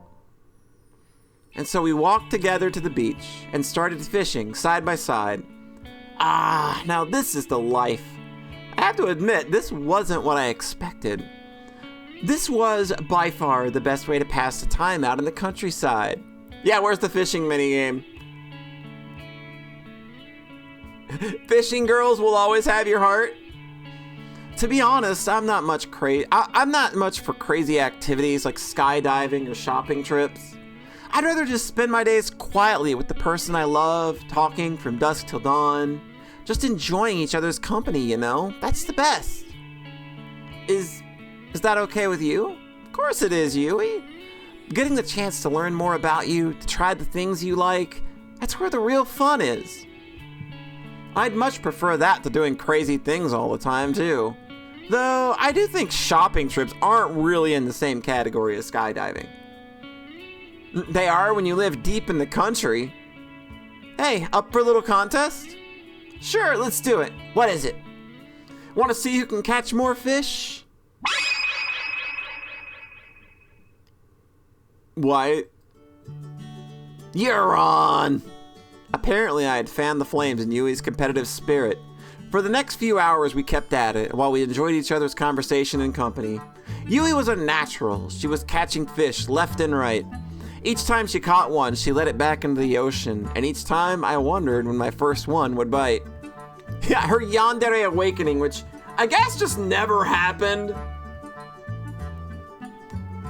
And so we walked together to the beach and started fishing side by side. Ah, now this is the life. I have to admit, this wasn't what I expected. This was by far the best way to pass the time out in the countryside. Yeah, where's the fishing minigame? Fishing girls will always have your heart. To be honest, I'm not much for crazy activities like skydiving or shopping trips. I'd rather just spend my days quietly with the person I love, talking from dusk till dawn, just enjoying each other's company, you know? That's the best. Is that okay with you? Of course it is, Yui. Getting the chance to learn more about you, to try the things you like, that's where the real fun is. I'd much prefer that to doing crazy things all the time, too. Though, I do think shopping trips aren't really in the same category as skydiving. They are when you live deep in the country. Hey, up for a little contest? Sure, let's do it. What is it? Want to see who can catch more fish? What? You're on! Apparently I had fanned the flames in Yui's competitive spirit. For the next few hours we kept at it, while we enjoyed each other's conversation and company. Yui was a natural. She was catching fish left and right. Each time she caught one, she let it back into the ocean, and each time I wondered when my first one would bite. Yeah, her yandere awakening, which I guess just never happened.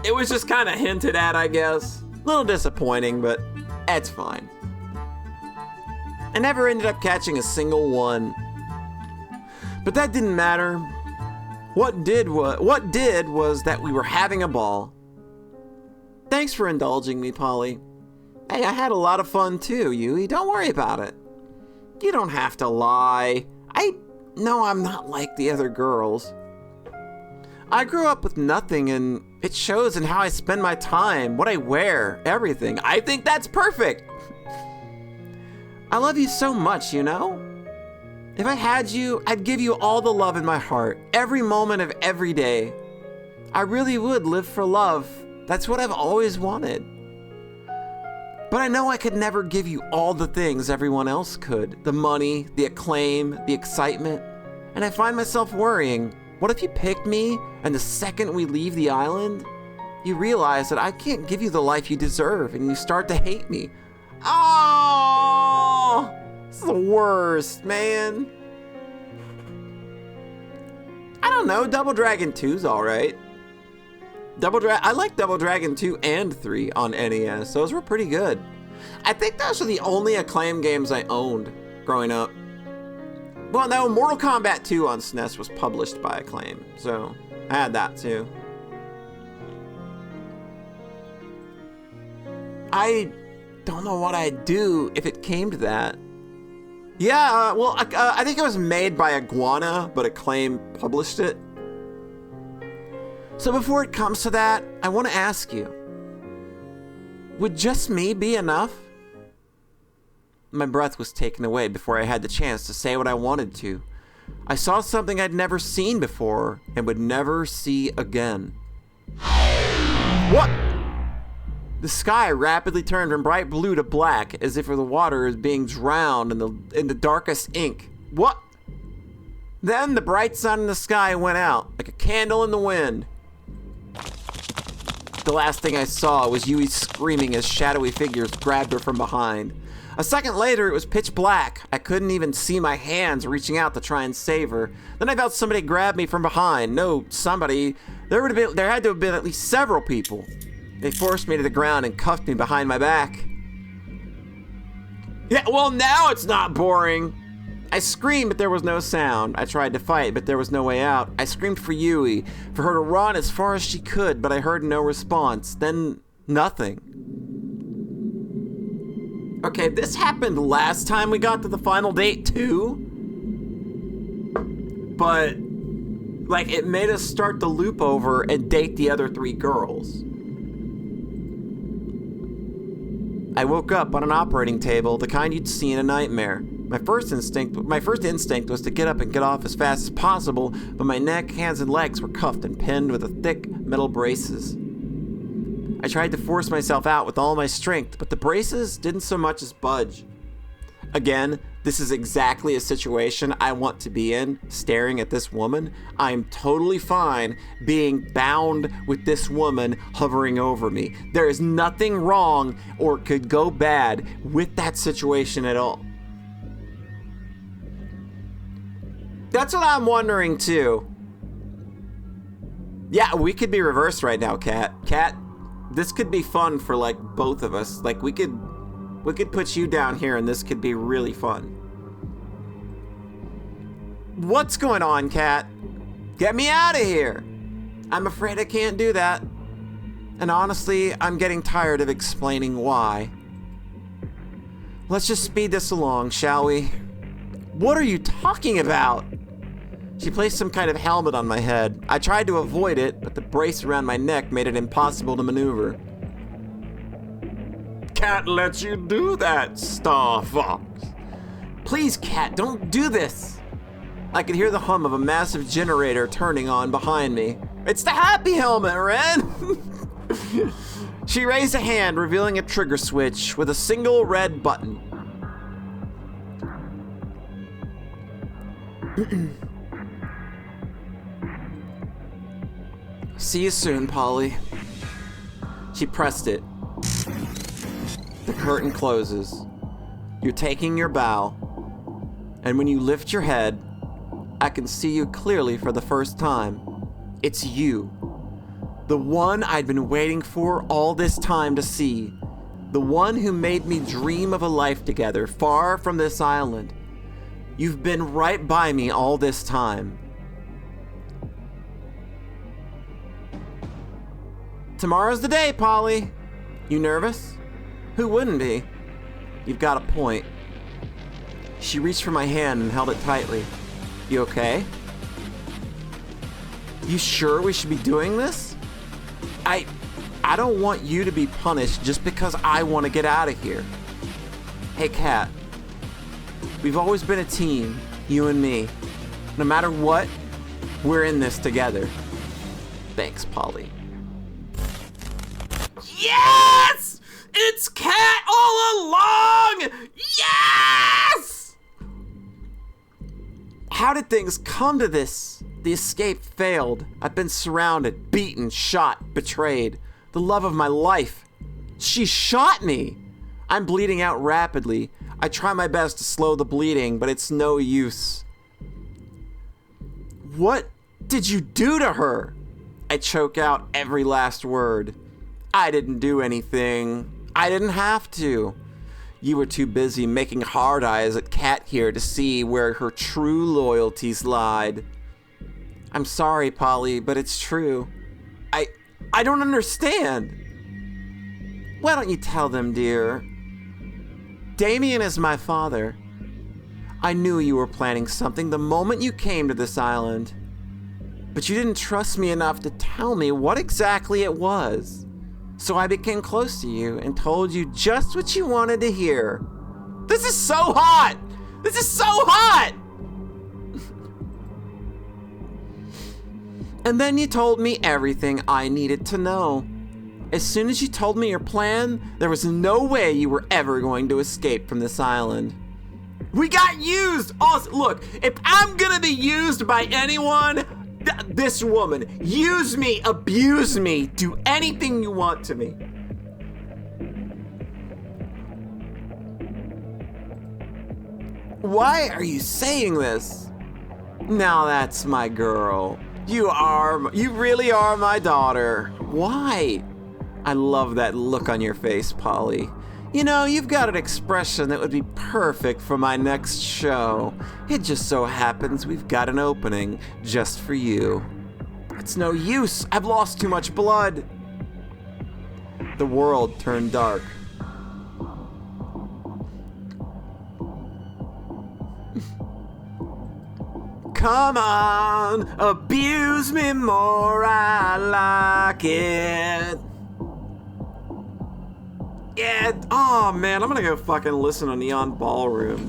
It was just kind of hinted at, I guess. A little disappointing, but it's fine. I never ended up catching a single one. But that didn't matter. What did was that we were having a ball. Thanks for indulging me, Polly. Hey, I had a lot of fun too, Yui. Don't worry about it. You don't have to lie. I know I'm not like the other girls. I grew up with nothing, and it shows in how I spend my time, what I wear, everything. I think that's perfect. I love you so much, you know? If I had you, I'd give you all the love in my heart, every moment of every day. I really would live for love. That's what I've always wanted. But I know I could never give you all the things everyone else could. The money, the acclaim, the excitement. And I find myself worrying, what if you picked me and the second we leave the island, you realize that I can't give you the life you deserve and you start to hate me? Oh, this is the worst, man. I don't know, Double Dragon 2's alright. I like Double Dragon 2 and 3 on NES. Those were pretty good. I think those are the only Acclaim games I owned growing up. Well, no, Mortal Kombat 2 on SNES was published by Acclaim, so I had that too. I don't know what I'd do if it came to that. Yeah, well, I think it was made by Iguana, but Acclaim published it. So before it comes to that, I want to ask you, would just me be enough? My breath was taken away before I had the chance to say what I wanted to. I saw something I'd never seen before and would never see again. What? The sky rapidly turned from bright blue to black as if the water is being drowned in the darkest ink. What? Then the bright sun in the sky went out like a candle in the wind. The last thing I saw was Yui screaming as shadowy figures grabbed her from behind. A second later, it was pitch black. I couldn't even see my hands reaching out to try and save her. Then I felt somebody grab me from behind. No, somebody. There had to have been at least several people. They forced me to the ground and cuffed me behind my back. Yeah, well, now it's not boring. I screamed, but there was no sound. I tried to fight, but there was no way out. I screamed for Yui, for her to run as far as she could, but I heard no response. Then, nothing. Okay, this happened last time we got to the final date, too. But, like, it made us start the loop over and date the other 3 girls. I woke up on an operating table, the kind you'd see in a nightmare. My first instinct was to get up and get off as fast as possible, but my neck, hands, and legs were cuffed and pinned with thick metal braces. I tried to force myself out with all my strength, but the braces didn't so much as budge. Again, this is exactly a situation I want to be in, staring at this woman. I'm totally fine being bound with this woman hovering over me. There is nothing wrong or could go bad with that situation at all. That's what I'm wondering too. Yeah, we could be reversed right now, Kat. Kat, this could be fun for like both of us. Like we could put you down here and this could be really fun. What's going on, Kat? Get me out of here. I'm afraid I can't do that. And honestly, I'm getting tired of explaining why. Let's just speed this along, shall we? What are you talking about? She placed some kind of helmet on my head. I tried to avoid it, but the brace around my neck made it impossible to maneuver. Can't let you do that, Star Fox. Please, Kat, don't do this. I could hear the hum of a massive generator turning on behind me. It's the happy helmet, Ren! She raised a hand, revealing a trigger switch with a single red button. See you soon, Polly. She pressed it. The curtain closes. You're taking your bow. And when you lift your head, I can see you clearly for the first time. It's you. The one I'd been waiting for all this time to see. The one who made me dream of a life together, far from this island. You've been right by me all this time. Tomorrow's the day, Polly. You nervous? Who wouldn't be? You've got a point. She reached for my hand and held it tightly. You okay? You sure we should be doing this? I don't want you to be punished just because I want to get out of here. Hey, Kat. We've always been a team, you and me. No matter what, we're in this together. Thanks, Polly. Yes! It's Kat all along! Yes! How did things come to this? The escape failed. I've been surrounded, beaten, shot, betrayed. The love of my life. She shot me! I'm bleeding out rapidly. I try my best to slow the bleeding, but it's no use. What did you do to her? I choke out every last word. I didn't do anything. I didn't have to. You were too busy making hard eyes at Kat here to see where her true loyalties lied. I'm sorry, Polly, but it's true. I don't understand. Why don't you tell them, dear? Damien is my father. I knew you were planning something the moment you came to this island. But you didn't trust me enough to tell me what exactly it was. So I became close to you and told you just what you wanted to hear. This is so hot! This is so hot! And then you told me everything I needed to know. As soon as you told me your plan, there was no way you were ever going to escape from this island. We got used! Also, look, if I'm gonna be used by anyone, this woman. Use me, abuse me, do anything you want to me. Why are you saying this? Now that's my girl. You really are my daughter. Why? I love that look on your face, Polly. You know, you've got an expression that would be perfect for my next show. It just so happens we've got an opening just for you. It's no use. I've lost too much blood. The world turned dark. Come on, abuse me more, I like it. Yeah, oh man, I'm gonna go fucking listen to Neon Ballroom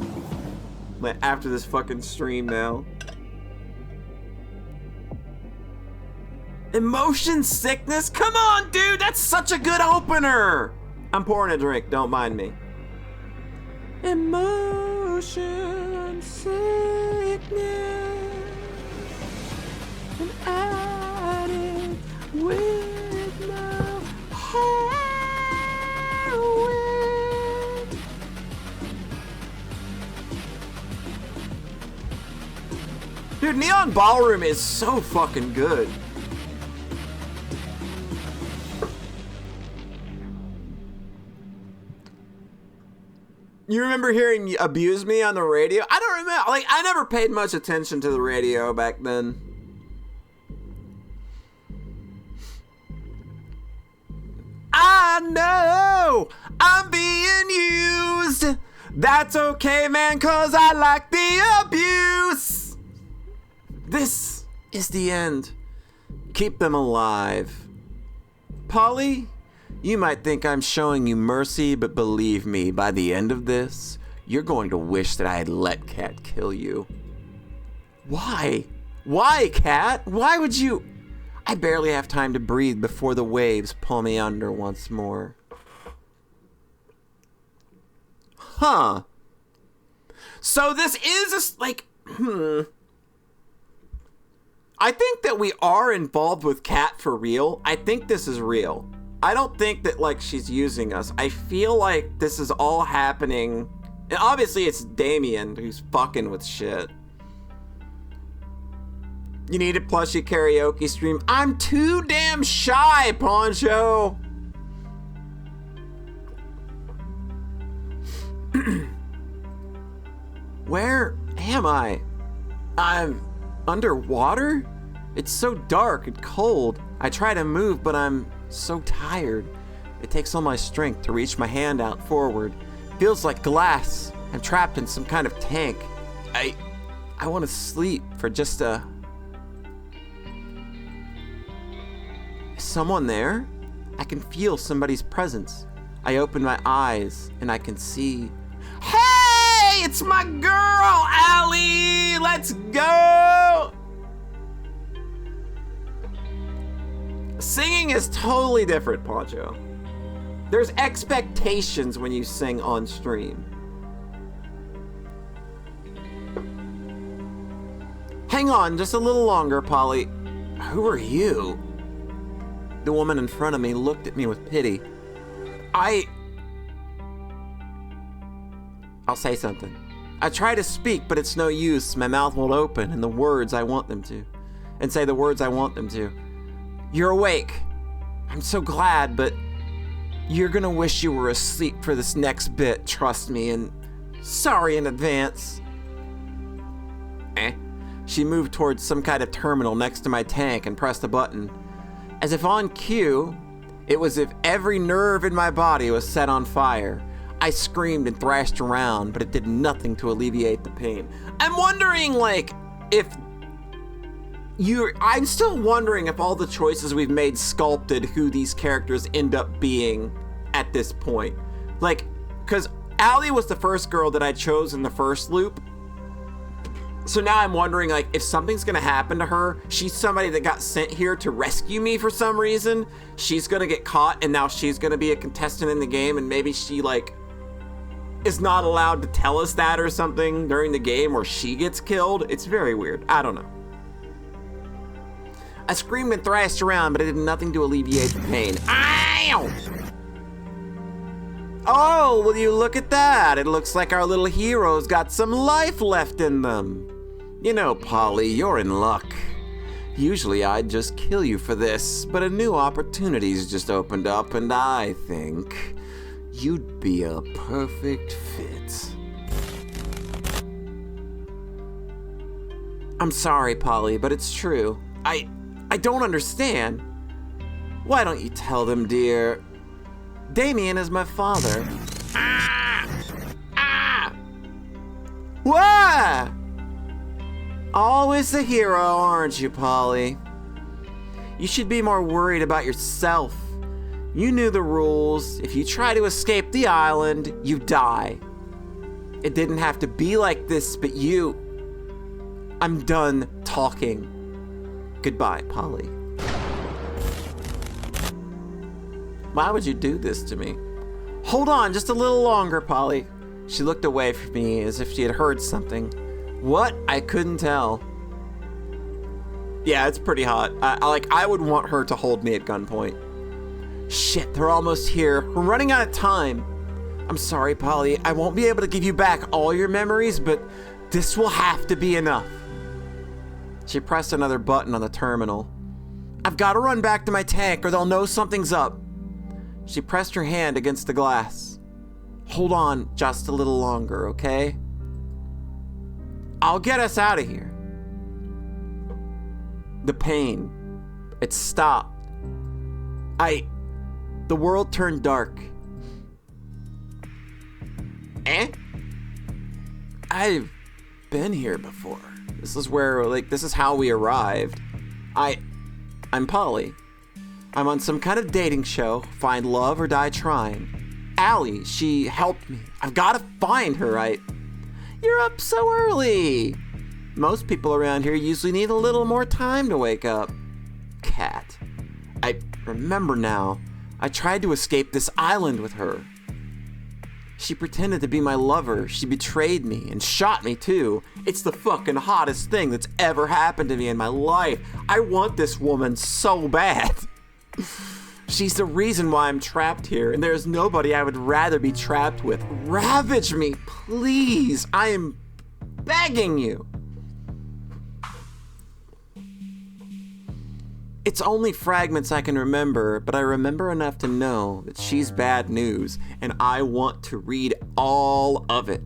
after this fucking stream now. Emotion sickness? Come on, dude, that's such a good opener. I'm pouring a drink, don't mind me. Emotion sickness. And add it with no heroin. Dude, Neon Ballroom is so fucking good. You remember hearing Abuse Me on the radio? I don't remember. Like, I never paid much attention to the radio back then. I know I'm being used. That's okay, man, 'cause I like the abuse. This is the end. Keep them alive. Polly, you might think I'm showing you mercy, but believe me, by the end of this, you're going to wish that I had let Cat kill you. Why? Why, Cat? Why would you? I barely have time to breathe before the waves pull me under once more. Huh. So this is I think that we are involved with Cat for real. I think this is real. I don't think that, like, she's using us. I feel like this is all happening. And obviously it's Damien who's fucking with shit. You need a plushie karaoke stream. I'm too damn shy, Poncho. Where am I? I'm underwater? It's so dark and cold. I try to move, but I'm so tired. It takes all my strength to reach my hand out forward. Feels like glass. I'm trapped in some kind of tank. I want to sleep for just a... Is someone there? I can feel somebody's presence. I open my eyes and I can see... Hey! It's my girl, Allie! Let's go! Singing is totally different, Poncho. There's expectations when you sing on stream. Hang on just a little longer, Polly. Who are you? The woman in front of me looked at me with pity. I'll say something. I try to speak, but it's no use. My mouth won't open and the words I want them to. And say the words I want them to. You're awake. I'm so glad, but you're gonna wish you were asleep for this next bit, trust me, and sorry in advance. She moved towards some kind of terminal next to my tank and pressed a button. As if on cue, it was as if every nerve in my body was set on fire. I screamed and thrashed around, but it did nothing to alleviate the pain. I'm wondering, like, I'm still wondering if all the choices we've made sculpted who these characters end up being at this point. Like, because Allie was the first girl that I chose in the first loop. So now I'm wondering, like, if something's gonna happen to her, she's somebody that got sent here to rescue me for some reason. She's gonna get caught and now she's gonna be a contestant in the game, and maybe she, like, is not allowed to tell us that or something during the game, or she gets killed. It's very weird. I don't know. I screamed and thrashed around, but it did nothing to alleviate the pain. Ow! Oh, will you look at that? It looks like our little hero's got some life left in them. You know, Polly, you're in luck. Usually I'd just kill you for this, but a new opportunity's just opened up, and I think you'd be a perfect fit. I'm sorry, Polly, but it's true. I don't understand. Why don't you tell them, dear? Damien is my father. What? Always the hero, aren't you, Polly? You should be more worried about yourself. You knew the rules. If you try to escape the island, you die. It didn't have to be like this, but you... I'm done talking. Goodbye, Polly. Why would you do this to me? Hold on just a little longer, Polly. She looked away from me as if she had heard something. What? I couldn't tell. Yeah, it's pretty hot. I would want her to hold me at gunpoint. Shit, they're almost here. We're running out of time. I'm sorry, Polly. I won't be able to give you back all your memories, but this will have to be enough. She pressed another button on the terminal. I've got to run back to my tank or they'll know something's up. She pressed her hand against the glass. Hold on just a little longer, okay? I'll get us out of here. The pain. It stopped. The world turned dark. I've been here before. This is where, this is how we arrived. I'm Polly. I'm on some kind of dating show, Find Love or Die Trying. Allie, she helped me. I've got to find her, You're up so early. Most people around here usually need a little more time to wake up. Cat. I remember now. I tried to escape this island with her. She pretended to be my lover. She betrayed me and shot me too. It's the fucking hottest thing that's ever happened to me in my life. I want this woman so bad. She's the reason why I'm trapped here, and there's nobody I would rather be trapped with. Ravage me, please. I am begging you. It's only fragments I can remember, but I remember enough to know that she's bad news, and I want to read all of it.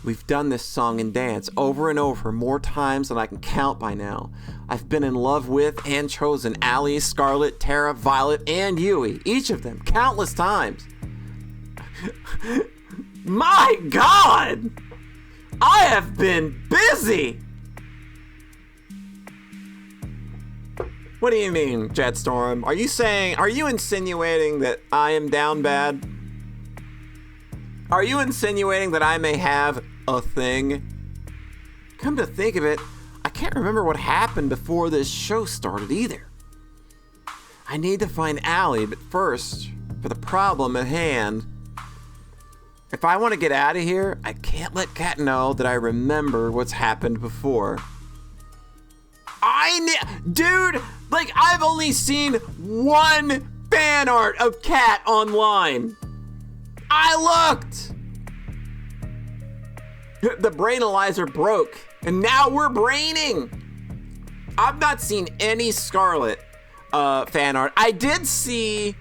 We've done this song and dance over and over more times than I can count by now. I've been in love with and chosen Allie, Scarlet, Tara, Violet, and Yui. Each of them countless times. My God! I have been busy! What do you mean, Jetstorm? Are you insinuating that I am down bad? Are you insinuating that I may have a thing? Come to think of it, I can't remember what happened before this show started either. I need to find Allie, but first, for the problem at hand. If I want to get out of here, I can't let Kat know that I remember what's happened before. Dude, I've only seen one fan art of Kat online. I looked. The Brainalyzer broke, and now we're braining. I've not seen any Scarlet fan art. I did see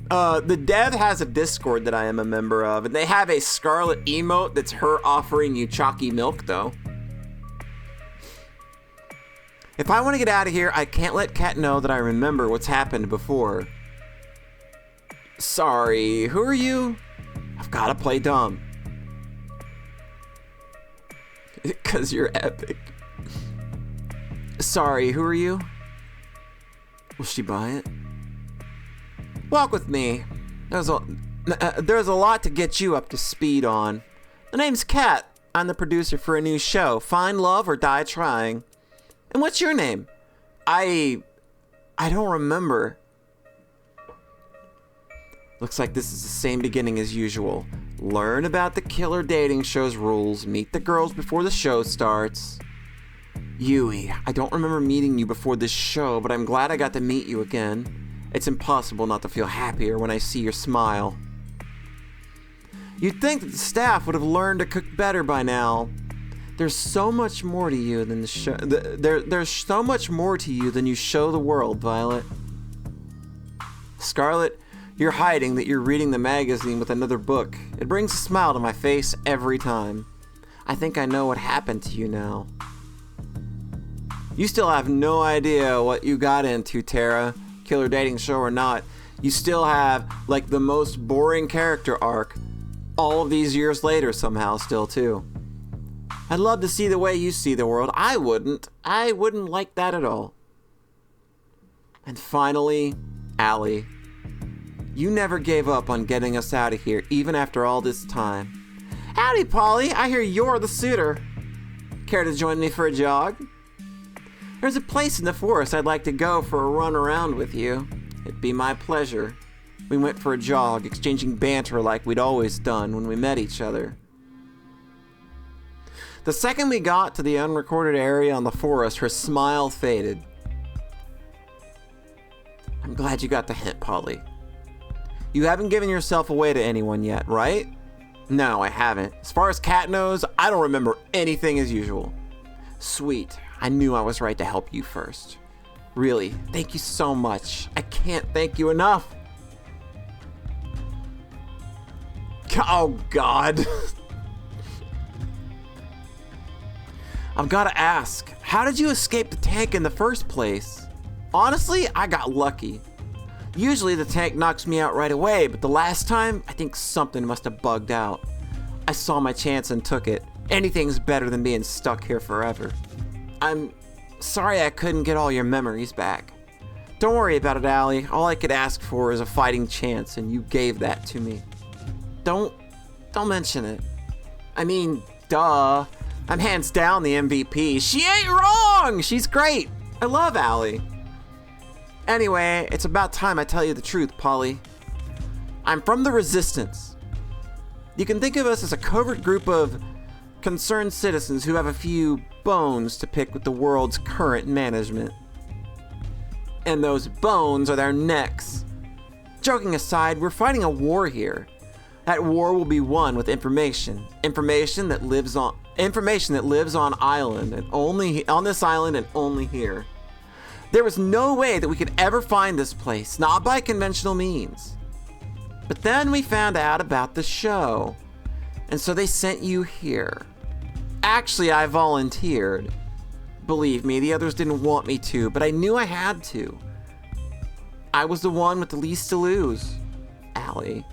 the dev has a Discord that I am a member of, and they have a Scarlet emote that's her offering you chalky milk, though. If I want to get out of here, I can't let Kat know that I remember what's happened before. Sorry, who are you? I've got to play dumb. 'Cause you're epic. Sorry, who are you? Will she buy it? Walk with me. There's a lot to get you up to speed on. The name's Kat. I'm the producer for a new show, Find Love or Die Trying. And what's your name? I don't remember. Looks like this is the same beginning as usual. Learn about the killer dating show's rules. Meet the girls before the show starts. Yui, I don't remember meeting you before this show, but I'm glad I got to meet you again. It's impossible not to feel happier when I see your smile. You'd think that the staff would have learned to cook better by now. There's so much more to you than there's so much more to you than you show the world, Violet. Scarlet, you're hiding that you're reading the magazine with another book. It brings a smile to my face every time. I think I know what happened to you now. You still have no idea what you got into, Tara. Killer dating show or not, you still have like the most boring character arc all of these years later somehow still too. I'd love to see the way you see the world. I wouldn't like that at all. And finally, Allie. You never gave up on getting us out of here, even after all this time. Howdy, Polly. I hear you're the suitor. Care to join me for a jog? There's a place in the forest I'd like to go for a run around with you. It'd be my pleasure. We went for a jog, exchanging banter like we'd always done when we met each other. The second we got to the unrecorded area on the forest, her smile faded. I'm glad you got the hint, Polly. You haven't given yourself away to anyone yet, right? No, I haven't. As far as Kat knows, I don't remember anything as usual. Sweet. I knew I was right to help you first. Really, thank you so much. I can't thank you enough. Oh, God. I've got to ask, how did you escape the tank in the first place? Honestly, I got lucky. Usually the tank knocks me out right away, but the last time, I think something must have bugged out. I saw my chance and took it. Anything's better than being stuck here forever. I'm sorry I couldn't get all your memories back. Don't worry about it, Allie. All I could ask for is a fighting chance, and you gave that to me. Don't mention it. I mean, duh. I'm hands down the MVP. She ain't wrong! She's great! I love Allie. Anyway, it's about time I tell you the truth, Polly. I'm from the Resistance. You can think of us as a covert group of concerned citizens who have a few bones to pick with the world's current management. And those bones are their necks. Joking aside, we're fighting a war here. That war will be won with information. Information that lives on island and only on this island and only here. There was no way that we could ever find this place, not by conventional means. But then we found out about the show, and so they sent you here. Actually, I volunteered. Believe me, the others didn't want me to, but I knew I had to. I was the one with the least to lose. Allie.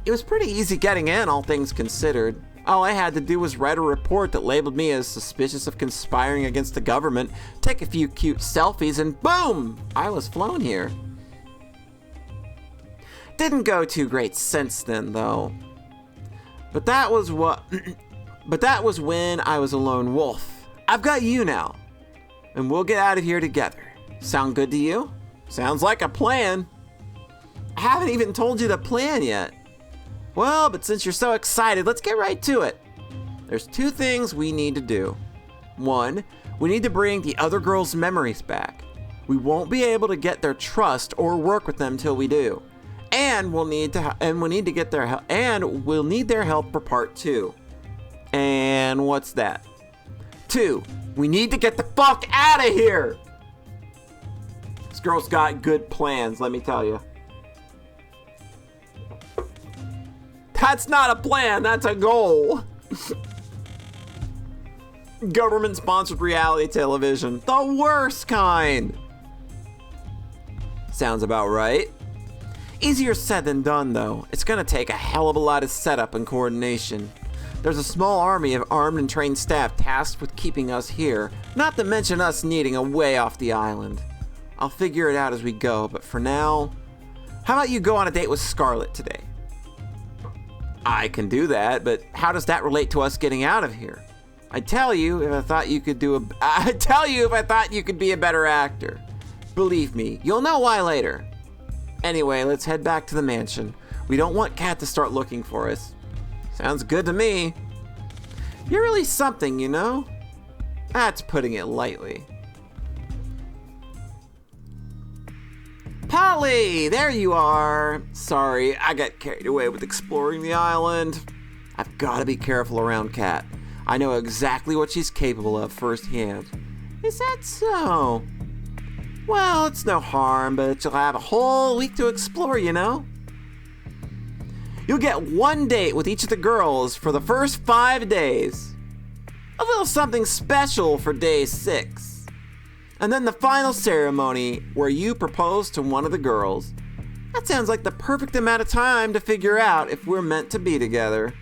It was pretty easy getting in, all things considered. All I had to do was write a report that labeled me as suspicious of conspiring against the government, take a few cute selfies, and boom! I was flown here. Didn't go too great since then, though. But that was when I was a lone wolf. I've got you now, and we'll get out of here together. Sound good to you? Sounds like a plan. I haven't even told you the plan yet. Well, but since you're so excited, let's get right to it. There's two things we need to do. One, we need to bring the other girls' memories back. We won't be able to get their trust or work with them till we do. And we'll need their help for part 2. And what's that? 2, we need to get the fuck out of here. This girl's got good plans, let me tell you. That's not a plan, that's a goal. Government-sponsored reality television. The worst kind. Sounds about right. Easier said than done, though. It's gonna take a hell of a lot of setup and coordination. There's a small army of armed and trained staff tasked with keeping us here, not to mention us needing a way off the island. I'll figure it out as we go, but for now, how about you go on a date with Scarlet today? I can do that, but how does that relate to us getting out of here? I'd tell you if I thought you could be a better actor. Believe me, you'll know why later. Anyway, let's head back to the mansion. We don't want Kat to start looking for us. Sounds good to me. You're really something, you know? That's putting it lightly. Polly, there you are. Sorry, I got carried away with exploring the island. I've got to be careful around Cat. I know exactly what she's capable of firsthand. Is that so? Well, it's no harm, but you'll have a whole week to explore, you know? You'll get one date with each of the girls for the first 5 days. A little something special for day 6. And then the final ceremony where you propose to one of the girls. That sounds like the perfect amount of time to figure out if we're meant to be together.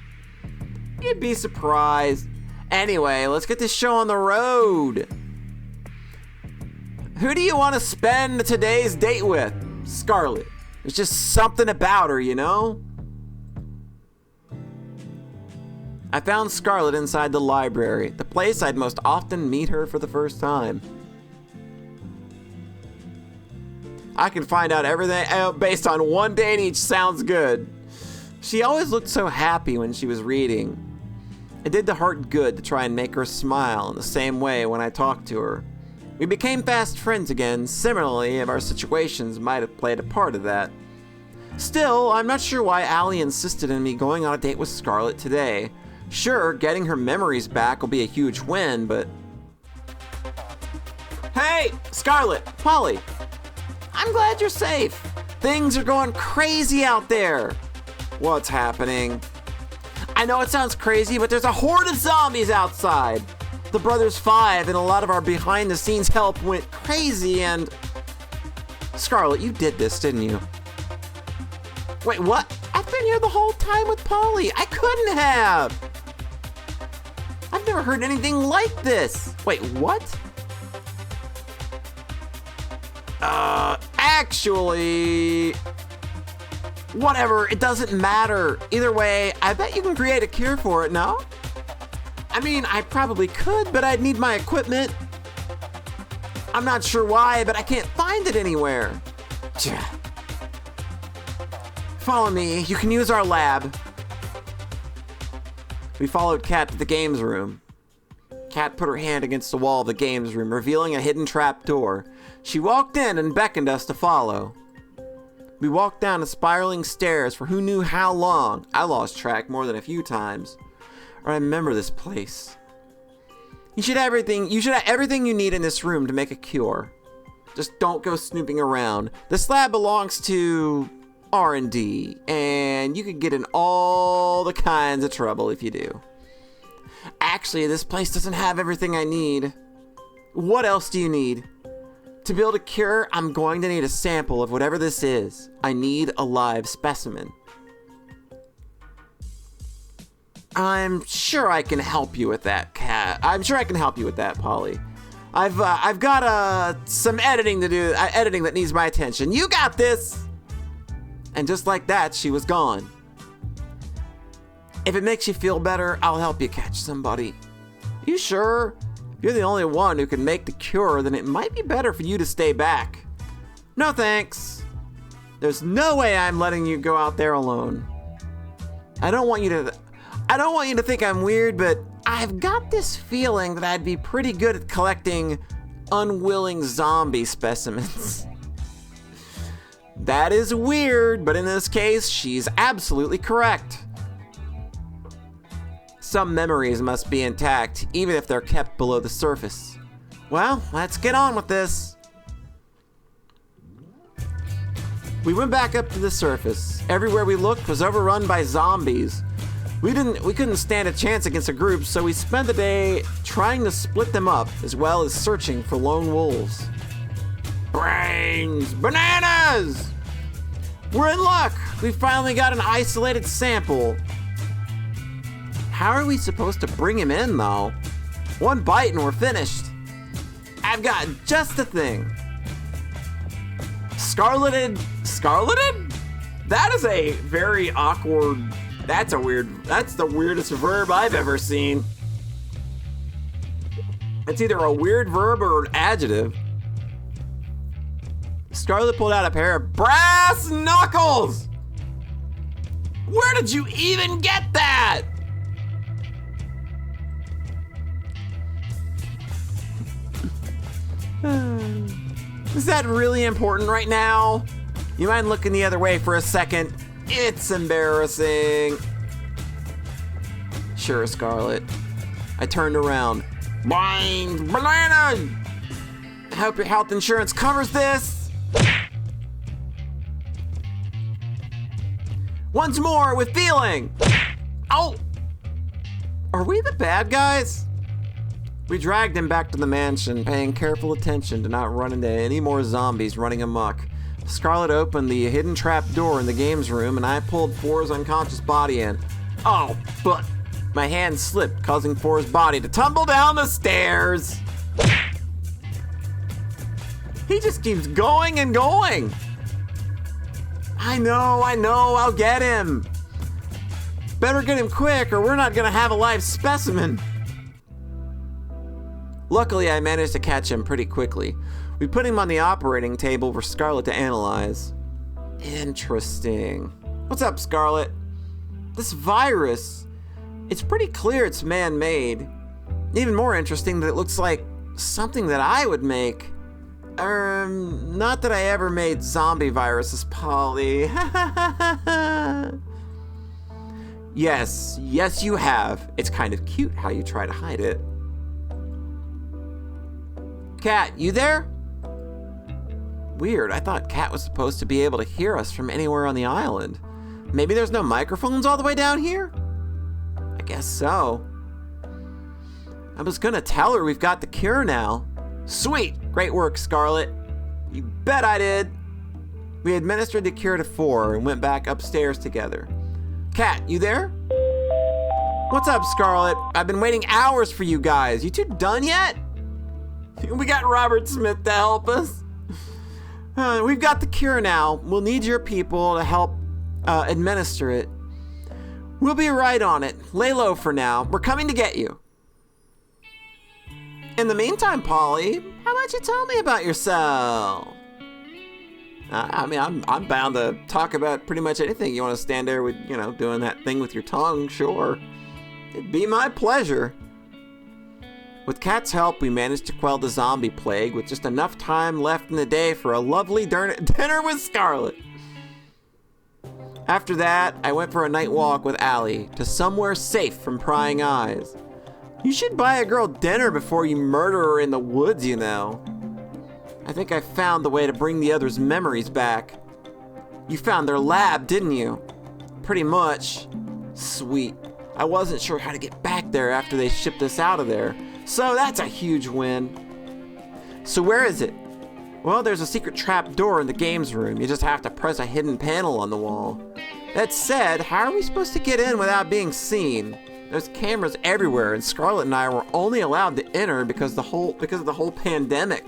You'd be surprised. Anyway, let's get this show on the road. Who do you want to spend today's date with? Scarlet. There's just something about her, you know? I found Scarlet inside the library, the place I'd most often meet her for the first time. I can find out everything based on one date each. Sounds good. She always looked so happy when she was reading. It did the heart good to try and make her smile in the same way when I talked to her. We became fast friends again. Similarly, if our situations might have played a part of that. Still, I'm not sure why Allie insisted on me going on a date with Scarlet today. Sure, getting her memories back will be a huge win, but... Hey, Scarlet, Polly. I'm glad you're safe. Things are going crazy out there. What's happening? I know it sounds crazy, but there's a horde of zombies outside. The Brothers 5 and a lot of our behind-the-scenes help went crazy and... Scarlet, you did this, didn't you? Wait, what? I've been here the whole time with Polly. I couldn't have. I've never heard anything like this. Wait, what? Actually... Whatever, it doesn't matter. Either way, I bet you can create a cure for it, no? I mean, I probably could, but I'd need my equipment. I'm not sure why, but I can't find it anywhere. Follow me, you can use our lab. We followed Kat to the games room. Kat put her hand against the wall of the games room, revealing a hidden trap door. She walked in and beckoned us to follow. We walked down the spiraling stairs for who knew how long. I lost track more than a few times. I remember this place. You should have everything you need in this room to make a cure. Just don't go snooping around. This lab belongs to R&D, and you could get in all the kinds of trouble if you do. Actually, this place doesn't have everything I need. What else do you need? To build a cure, I'm going to need a sample of whatever this is. I need a live specimen. I'm sure I can help you with that, Kat. I'm sure I can help you with that, Polly. I've got some editing to do, editing that needs my attention. You got this! And just like that, she was gone. If it makes you feel better, I'll help you catch somebody. You sure? If you're the only one who can make the cure, then it might be better for you to stay back. No thanks. There's no way I'm letting you go out there alone. I don't want you to think I'm weird, but I've got this feeling that I'd be pretty good at collecting unwilling zombie specimens. That is weird, but in this case, she's absolutely correct. Some memories must be intact, even if they're kept below the surface. Well, let's get on with this. We went back up to the surface. Everywhere we looked was overrun by zombies. We couldn't stand a chance against a group, so we spent the day trying to split them up, as well as searching for lone wolves. Brains! Bananas! We're in luck! We finally got an isolated sample. How are we supposed to bring him in, though? One bite and we're finished. I've got just the thing. Scarleted? Scarleted? That is a very awkward... That's the weirdest verb I've ever seen. It's either a weird verb or an adjective. Scarlet pulled out a pair of brass knuckles! Where did you even get that? Is that really important right now? You mind looking the other way for a second? It's embarrassing. Sure, Scarlet. I turned around. Blind banana! I hope your health insurance covers this. Once more with feeling. Oh! Are we the bad guys? We dragged him back to the mansion, paying careful attention to not run into any more zombies running amok. Scarlet opened the hidden trap door in the games room and I pulled Four's unconscious body in. Oh, but my hand slipped, causing Four's body to tumble down the stairs. He just keeps going and going. I know, I'll get him. Better get him quick or we're not gonna have a live specimen. Luckily, I managed to catch him pretty quickly. We put him on the operating table for Scarlet to analyze. Interesting. What's up, Scarlet? This virus, it's pretty clear it's man-made. Even more interesting that it looks like something that I would make. Not that I ever made zombie viruses, Polly. Yes, you have. It's kind of cute how you try to hide it. Cat, you there? Weird, I thought Cat was supposed to be able to hear us from anywhere on the island. Maybe there's no microphones all the way down here? I guess so. I was gonna tell her we've got the cure now. Sweet, great work, Scarlet. You bet I did. We administered the cure to Four and went back upstairs together. Cat, you there? What's up, Scarlet? I've been waiting hours for you guys. You two done yet? We got Robert Smith to help us. We've got the cure now. We'll need your people to help administer it. We'll be right on it. Lay low for now. We're coming to get you. In the meantime, Polly, how about you tell me about yourself? I mean, I'm bound to talk about pretty much anything. You want to stand there with, doing that thing with your tongue? Sure. It'd be my pleasure. With Cat's help, we managed to quell the zombie plague with just enough time left in the day for a lovely dinner with Scarlet. After that, I went for a night walk with Allie to somewhere safe from prying eyes. You should buy a girl dinner before you murder her in the woods, you know. I think I found the way to bring the others' memories back. You found their lab, didn't you? Pretty much. Sweet. I wasn't sure how to get back there after they shipped us out of there. So that's a huge win. So where is it? Well, there's a secret trap door in the games room. You just have to press a hidden panel on the wall. That said, how are we supposed to get in without being seen? There's cameras everywhere, and Scarlet and I were only allowed to enter because of the whole pandemic.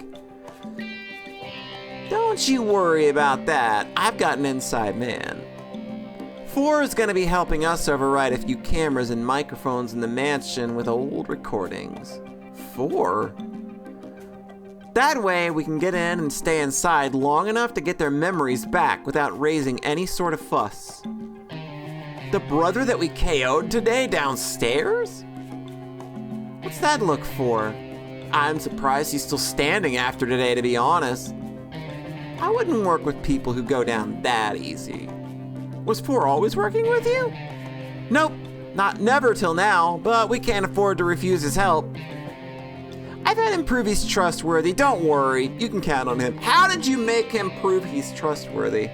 Don't you worry about that. I've got an inside man. Four is going to be helping us override a few cameras and microphones in the mansion with old recordings. Four? That way we can get in and stay inside long enough to get their memories back without raising any sort of fuss. The brother that we KO'd today downstairs? What's that look for? I'm surprised he's still standing after today, to be honest. I wouldn't work with people who go down that easy. Was Four always working with you? Nope, never till now, but we can't afford to refuse his help. I've had him prove he's trustworthy, don't worry, you can count on him. How did you make him prove he's trustworthy?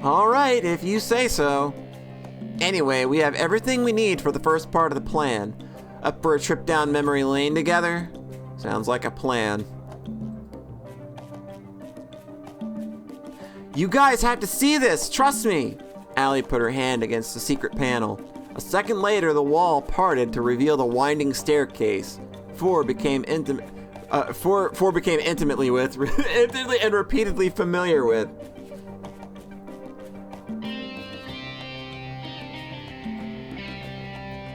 All right, if you say so. Anyway, we have everything we need for the first part of the plan. Up for a trip down memory lane together? Sounds like a plan. You guys have to see this, trust me. Allie put her hand against the secret panel. A second later, the wall parted to reveal the winding staircase. Four became intimately with, intimately and repeatedly familiar with.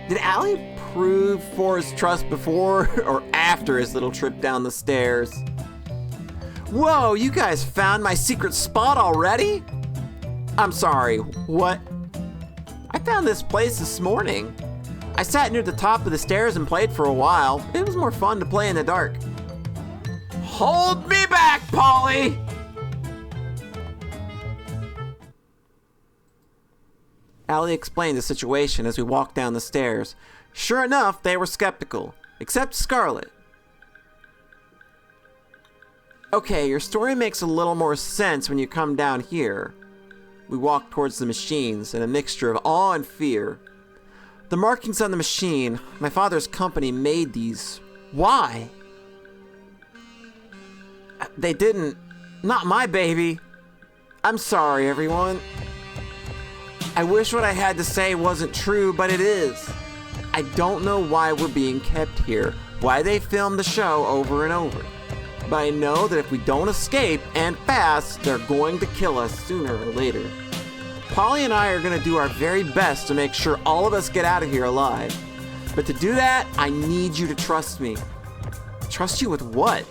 Did Allie prove Four's trust before or after his little trip down the stairs? Whoa, you guys found my secret spot already? I'm sorry, what? I found this place this morning. I sat near the top of the stairs and played for a while. It was more fun to play in the dark. Hold me back, Polly! Allie explained the situation as we walked down the stairs. Sure enough, they were skeptical, except Scarlet. Okay, your story makes a little more sense when you come down here. We walked towards the machines in a mixture of awe and fear. The markings on the machine, my father's company made these. Why? They didn't. Not my baby. I'm sorry, everyone. I wish what I had to say wasn't true, but it is. I don't know why we're being kept here, why they filmed the show over and over. But I know that if we don't escape, and fast, they're going to kill us sooner or later. Polly and I are going to do our very best to make sure all of us get out of here alive. But to do that, I need you to trust me. Trust you with what?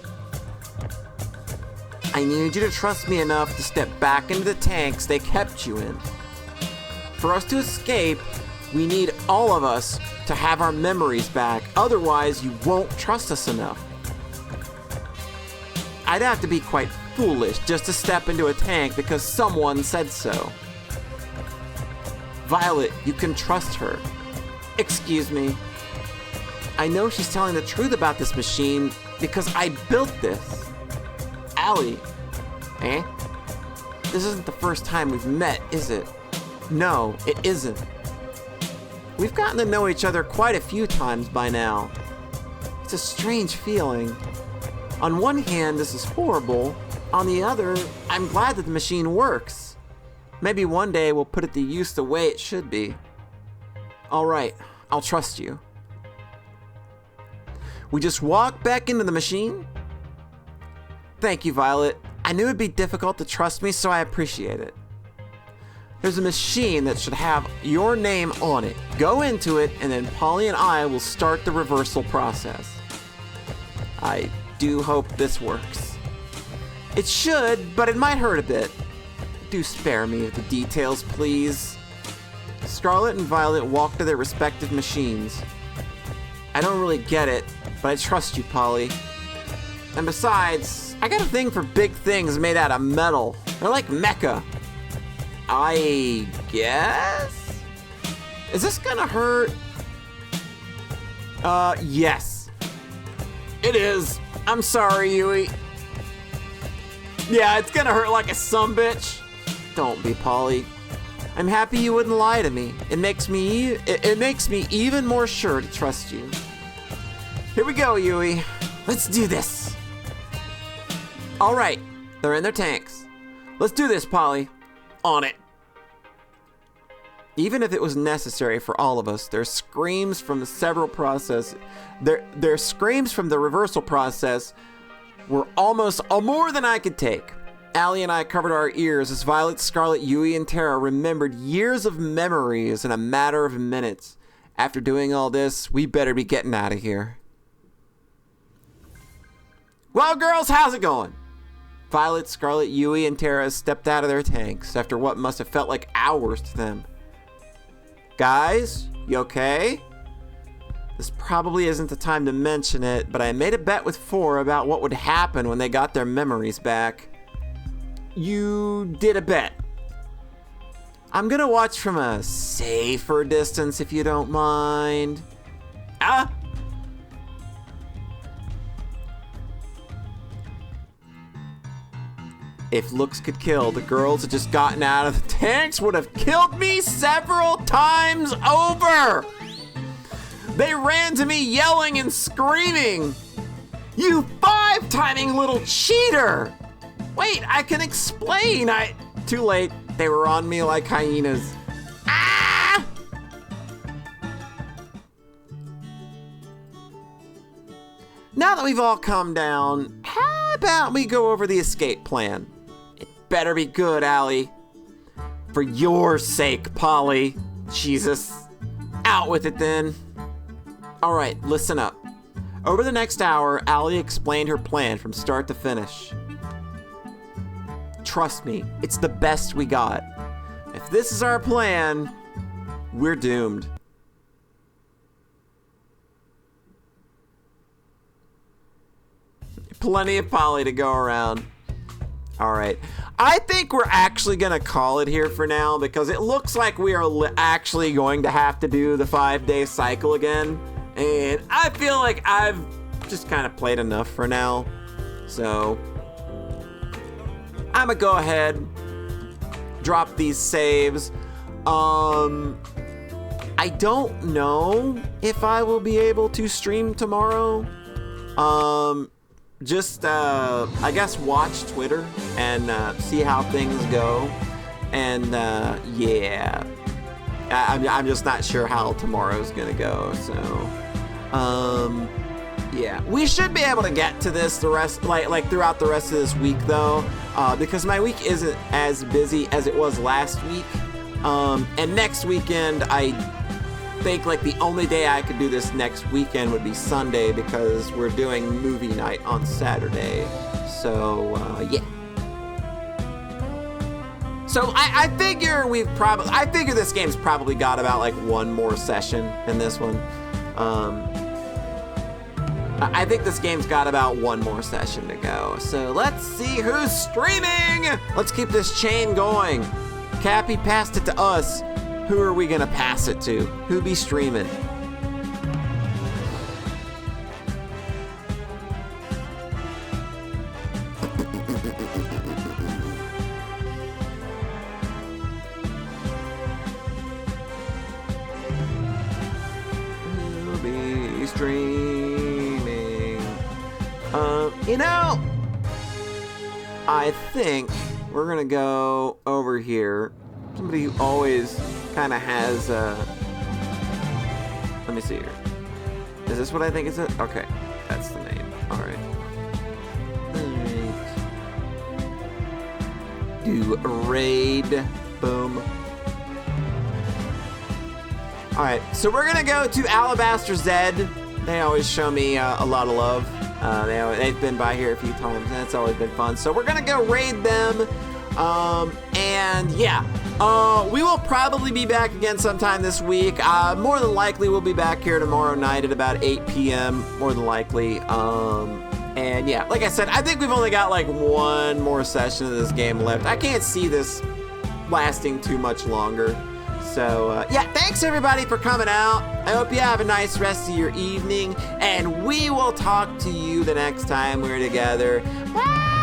I need you to trust me enough to step back into the tanks they kept you in. For us to escape, we need all of us to have our memories back. Otherwise, you won't trust us enough. I'd have to be quite foolish just to step into a tank because someone said so. Violet, you can trust her. Excuse me. I know she's telling the truth about this machine because I built this. Allie. Eh? This isn't the first time we've met, is it? No, it isn't. We've gotten to know each other quite a few times by now. It's a strange feeling. On one hand, this is horrible. On the other, I'm glad that the machine works. Maybe one day we'll put it to use the way it should be. All right, I'll trust you. We just walk back into the machine? Thank you, Violet. I knew it'd be difficult to trust me, so I appreciate it. There's a machine that should have your name on it. Go into it, and then Polly and I will start the reversal process. I do hope this works. It should, but it might hurt a bit. Do spare me of the details, please. Scarlet and Violet walk to their respective machines. I don't really get it, but I trust you, Polly. And besides, I got a thing for big things made out of metal. They're like mecha. I guess? Is this gonna hurt? Yes. It is. I'm sorry, Yui. Yeah, it's gonna hurt like a sumbitch. Don't be, Polly. I'm happy you wouldn't lie to me. It makes me even more sure to trust you. Here we go, Yui. Let's do this. All right, they're in their tanks. Let's do this, Polly. On it. Even if it was necessary for all of us, their screams from the several process, their screams from the reversal process were almost more than I could take. Allie and I covered our ears as Violet, Scarlet, Yui, and Tara remembered years of memories in a matter of minutes. After doing all this, we better be getting out of here. Well, girls, how's it going? Violet, Scarlet, Yui, and Tara stepped out of their tanks after what must have felt like hours to them. Guys, you okay? This probably isn't the time to mention it, but I made a bet with 4 about what would happen when they got their memories back. You did a bet. I'm gonna watch from a safer distance if you don't mind. Ah! If looks could kill, the girls had just gotten out of the tanks would have killed me several times over. They ran to me yelling and screaming. You 5-timing little cheater! Wait, I can explain. Too late. They were on me like hyenas. Ah! Now that we've all calmed down, how about we go over the escape plan? It better be good, Allie. For your sake, Polly. Jesus. Out with it then. All right, listen up. Over the next hour, Allie explained her plan from start to finish. Trust me, it's the best we got. If this is our plan, we're doomed. Plenty of Polly to go around. All right. I think we're actually going to call it here for now because it looks like we are actually going to have to do the 5-day cycle again. And I feel like I've just kind of played enough for now. So I'm going to go ahead, drop these saves. I don't know if I will be able to stream tomorrow. Just, I guess, watch Twitter and see how things go. And, yeah. I'm just not sure how tomorrow's gonna go, so... yeah. We should be able to get to this like throughout the rest of this week, though. Because my week isn't as busy as it was last week. And next weekend, I think like the only day I could do this next weekend would be Sunday because we're doing movie night on Saturday. So yeah. So I figure I figure this game's probably got about like one more session than this one. I think this game's got about one more session to go. So let's see who's streaming. Let's keep this chain going. Cappy passed it to us. Who are we gonna pass it to? Who be streaming? Who be streaming? You know, I think we're gonna go over here. Somebody who always kind of has, let me see here. Is this what I think is it? Okay, that's the name. All right. Do raid. Boom. All right, so we're gonna go to Alabaster Zed. They always show me a lot of love. They've been by here a few times, and it's always been fun. So we're gonna go raid them. And yeah, we will probably be back again sometime this week. More than likely, we'll be back here tomorrow night at about 8 p.m. More than likely. And yeah, like I said, I think we've only got like one more session of this game left. I can't see this lasting too much longer. So yeah, thanks everybody for coming out. I hope you have a nice rest of your evening, and we will talk to you the next time we're together. Bye!